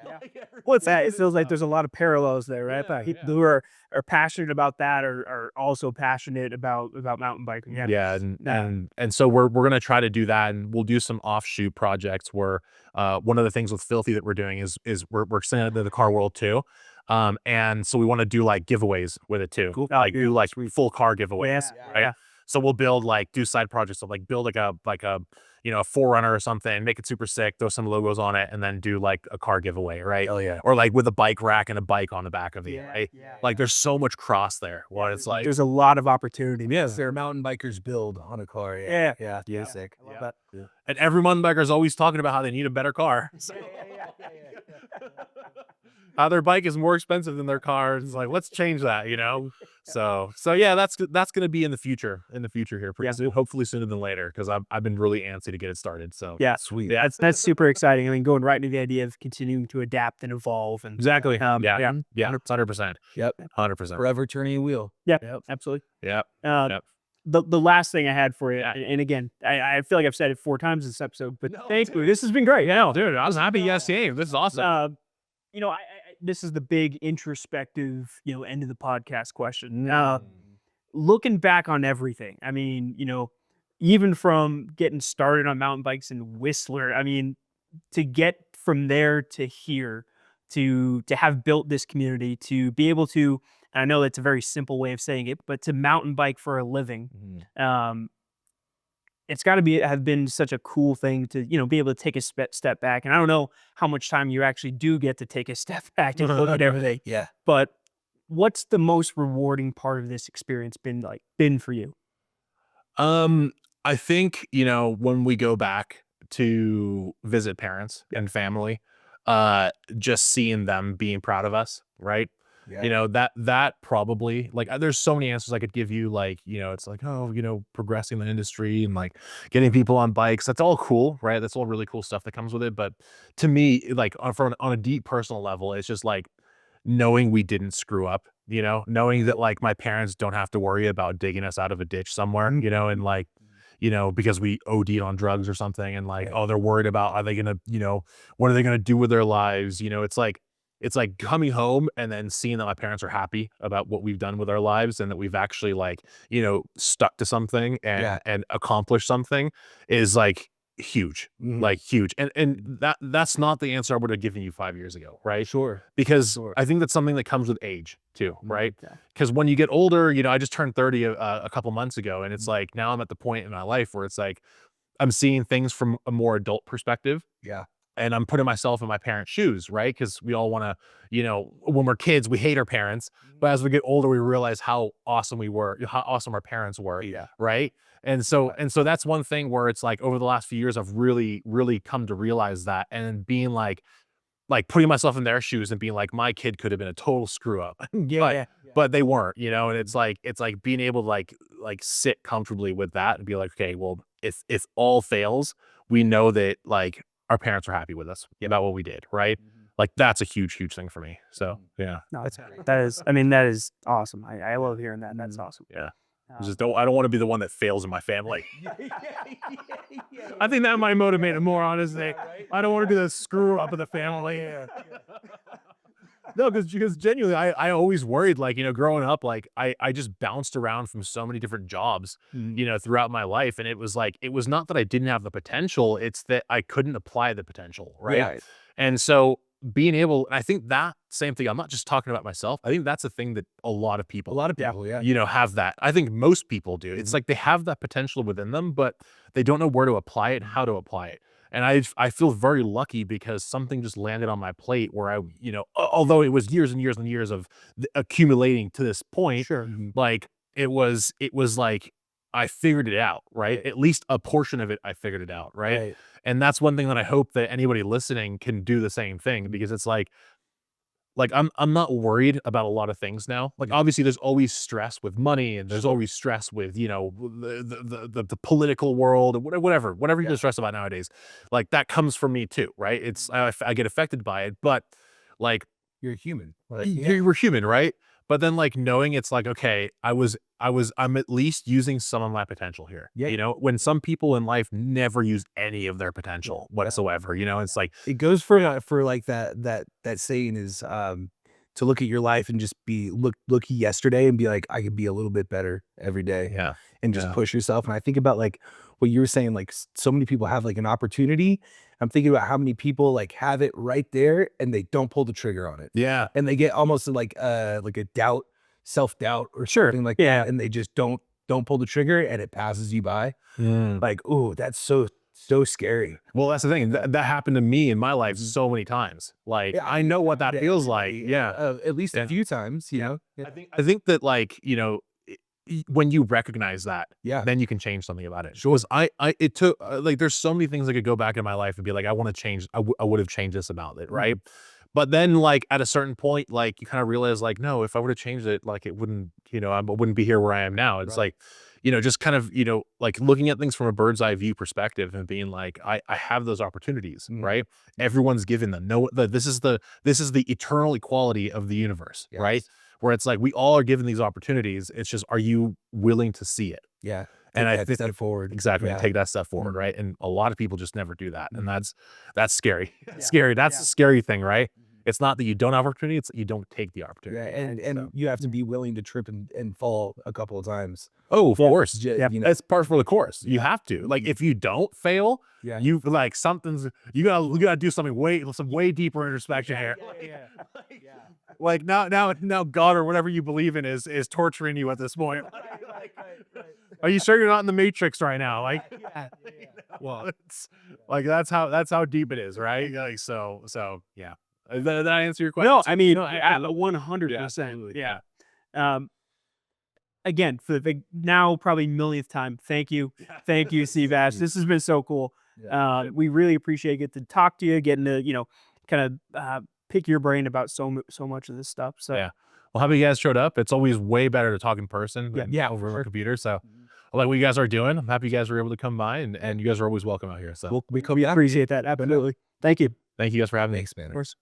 Like, What's that? It feels like there's a lot of parallels there, right? Yeah, Like people who are passionate about that are also passionate about mountain biking. Yeah. Yeah, and Yeah. and so we're gonna try to do that, and we'll do some offshoot projects where one of the things with Filthy that we're doing is we're extending into the car world too. And so we want to do like giveaways with it too. Cool. Like Oh, do like full car giveaways. Yes. Right. Yeah. So we'll build like do side projects of like build like a you know, a Forerunner or something, make it super sick, throw some logos on it, and then do like a car giveaway, right? Oh yeah. Or like with a bike rack and a bike on the back of it, Yeah, right? yeah, Like there's so much cross there. Well, it's like There's a lot of opportunity. Yes, there are mountain bikers build on a car. Yeah. Yeah. Yeah. Sick. I love that. and every mountain biker is always talking about how they need a better car. How their bike is more expensive than their car. It's like, let's change that, you know? So yeah, that's going to be in the future here pretty soon, hopefully sooner than later. Cause I've been really antsy to get it started. So Yeah. Sweet. Yeah. That's super exciting. I mean, going right into the idea of continuing to adapt and evolve and exactly. yeah. Yeah. 100%. Yep. 100%. Forever turning a wheel. Yeah. Yep. Absolutely. Yeah. Uh, Yep. the last thing I had for you, and again, I feel like I've said it 4 times this episode, but thank you. This has been great. Yeah, dude, I was happy you guys came. This is awesome. You know, I this is the big introspective, you know, end of the podcast question. Looking back on everything, I mean, you know, even from getting started on mountain bikes in Whistler, I mean, to get from there to here, to have built this community, to be able to, and I know that's a very simple way of saying it, but to mountain bike for a living, it's got to have been such a cool thing to, you know, be able to take a step back. And I don't know how much time you actually do get to take a step back and look at everything, Yeah. but what's the most rewarding part of this experience been for you? I think, you know, when we go back to visit parents and family, just seeing them being proud of us, right? Yeah. You know, that probably like there's so many answers I could give you, like, you know, it's like, oh, you know, progressing the industry and like getting people on bikes. That's all cool, right? That's all really cool stuff that comes with it. But to me, like on a deep personal level, it's just like knowing we didn't screw up, you know, knowing that like my parents don't have to worry about digging us out of a ditch somewhere, you know, and like, you know, because we OD'd on drugs or something, and like, oh, they're worried about, are they gonna, you know, what are they gonna do with their lives? You know, it's like coming home and then seeing that my parents are happy about what we've done with our lives and that we've actually like, you know, stuck to something and accomplished something is like huge, like huge. And that's not the answer I would have given you 5 years ago, right? Sure. Because I think that's something that comes with age too, right? Yeah. Because when you get older, you know, I just turned 30 a couple months ago, and it's like now I'm at the point in my life where it's like I'm seeing things from a more adult perspective. Yeah. And I'm putting myself in my parents' shoes, right? Because we all want to, you know, when we're kids, we hate our parents, but as we get older, we realize how awesome we were, how awesome our parents were, right? And so that's one thing where it's like over the last few years, I've really, really come to realize that, and being like putting myself in their shoes and being like, my kid could have been a total screw up, but they weren't, you know. And it's like being able to like sit comfortably with that and be like, okay, well, if all fails, we know that like our parents are happy with us about what we did, right? Like that's a huge thing for me. So yeah, No, that is, I mean, that is awesome. I love hearing that. That's awesome. yeah. I don't want to be the one that fails in my family. I think that might motivate it more, honestly. I don't want to be the screw up of the family. No, because genuinely, I always worried, like, growing up, like I just bounced around from so many different jobs, throughout my life. And it was like, it was not that I didn't have the potential, it's that I couldn't apply the potential. Right. Yeah. And so being able, and I think that same thing, I'm not just talking about myself. I think that's a thing that a lot of people, have that. I think most people do. It's like they have that potential within them, but they don't know where to apply it, how to apply it. And I feel very lucky because something just landed on my plate where I, although it was years and years and years of accumulating to this point, like it was like I figured it out, right? At least a portion of it, I figured it out, right? And that's one thing that I hope that anybody listening can do the same thing, because it's like I'm not worried about a lot of things now. Like obviously there's always stress with money, and there's always stress with, the political world, or whatever you're stressed about nowadays. Like that comes from me too, right? It's I get affected by it, but like You're a human. Like, we're human, right? But then like knowing it's like, okay, I'm at least using some of my potential here. When some people in life never use any of their potential whatsoever, it's like, it goes for like that saying is to look at your life and just look at yesterday and be like, I could be a little bit better every day. Yeah. And just push yourself. And I think about like what you were saying, like so many people have like an opportunity. I'm thinking about how many people like have it right there and they don't pull the trigger on it. Yeah. And they get almost like a self-doubt or something like that. And they just don't pull the trigger and it passes you by. Like, oh, that's so scary. Well, that's the thing. That happened to me in my life so many times. Like, I know what that feels like. Yeah. At least a few times, I think that like, when you recognize that, then you can change something about it. Sure. It took like, there's so many things I could go back in my life and be like, I want to change. I would have changed this about it. Right. But then like at a certain point, like you kind of realize like, no, if I would have changed it, like it wouldn't, I wouldn't be here where I am now. It's like, just kind of, like looking at things from a bird's eye view perspective and being like, I have those opportunities, right? Everyone's given them. This is the eternal equality of the universe, right? Where it's like, we all are given these opportunities. It's just, are you willing to see it? Yeah. And I think step forward. Exactly. Take that step forward. Right. And a lot of people just never do that. And that's scary. Scary. That's the scary thing, right? It's not that you don't have opportunity, it's that you don't take the opportunity. And you have to be willing to trip and fall a couple of times. Oh, of course. That's part for the course. You have to. Like, if you don't fail, you like you gotta do some way deeper introspection here. Like now God or whatever you believe in is torturing you at this point. Are you sure you're not in the Matrix right now? Like, well, it's like that's how deep it is, right? Like so yeah. Did I answer your question? No, I mean, 100%. Yeah. Again, for the now probably millionth time, thank you, Sebastian. This has been so cool. We really appreciate getting to talk to you, getting to kind of pick your brain about so much of this stuff. So yeah. Well, happy you guys showed up. It's always way better to talk in person than over a computer. So I like what you guys are doing. I'm happy you guys were able to come by, and you guys are always welcome out here. So we appreciate that. Absolutely. Thank you. Thank you guys for having me. Thanks, man. Of course.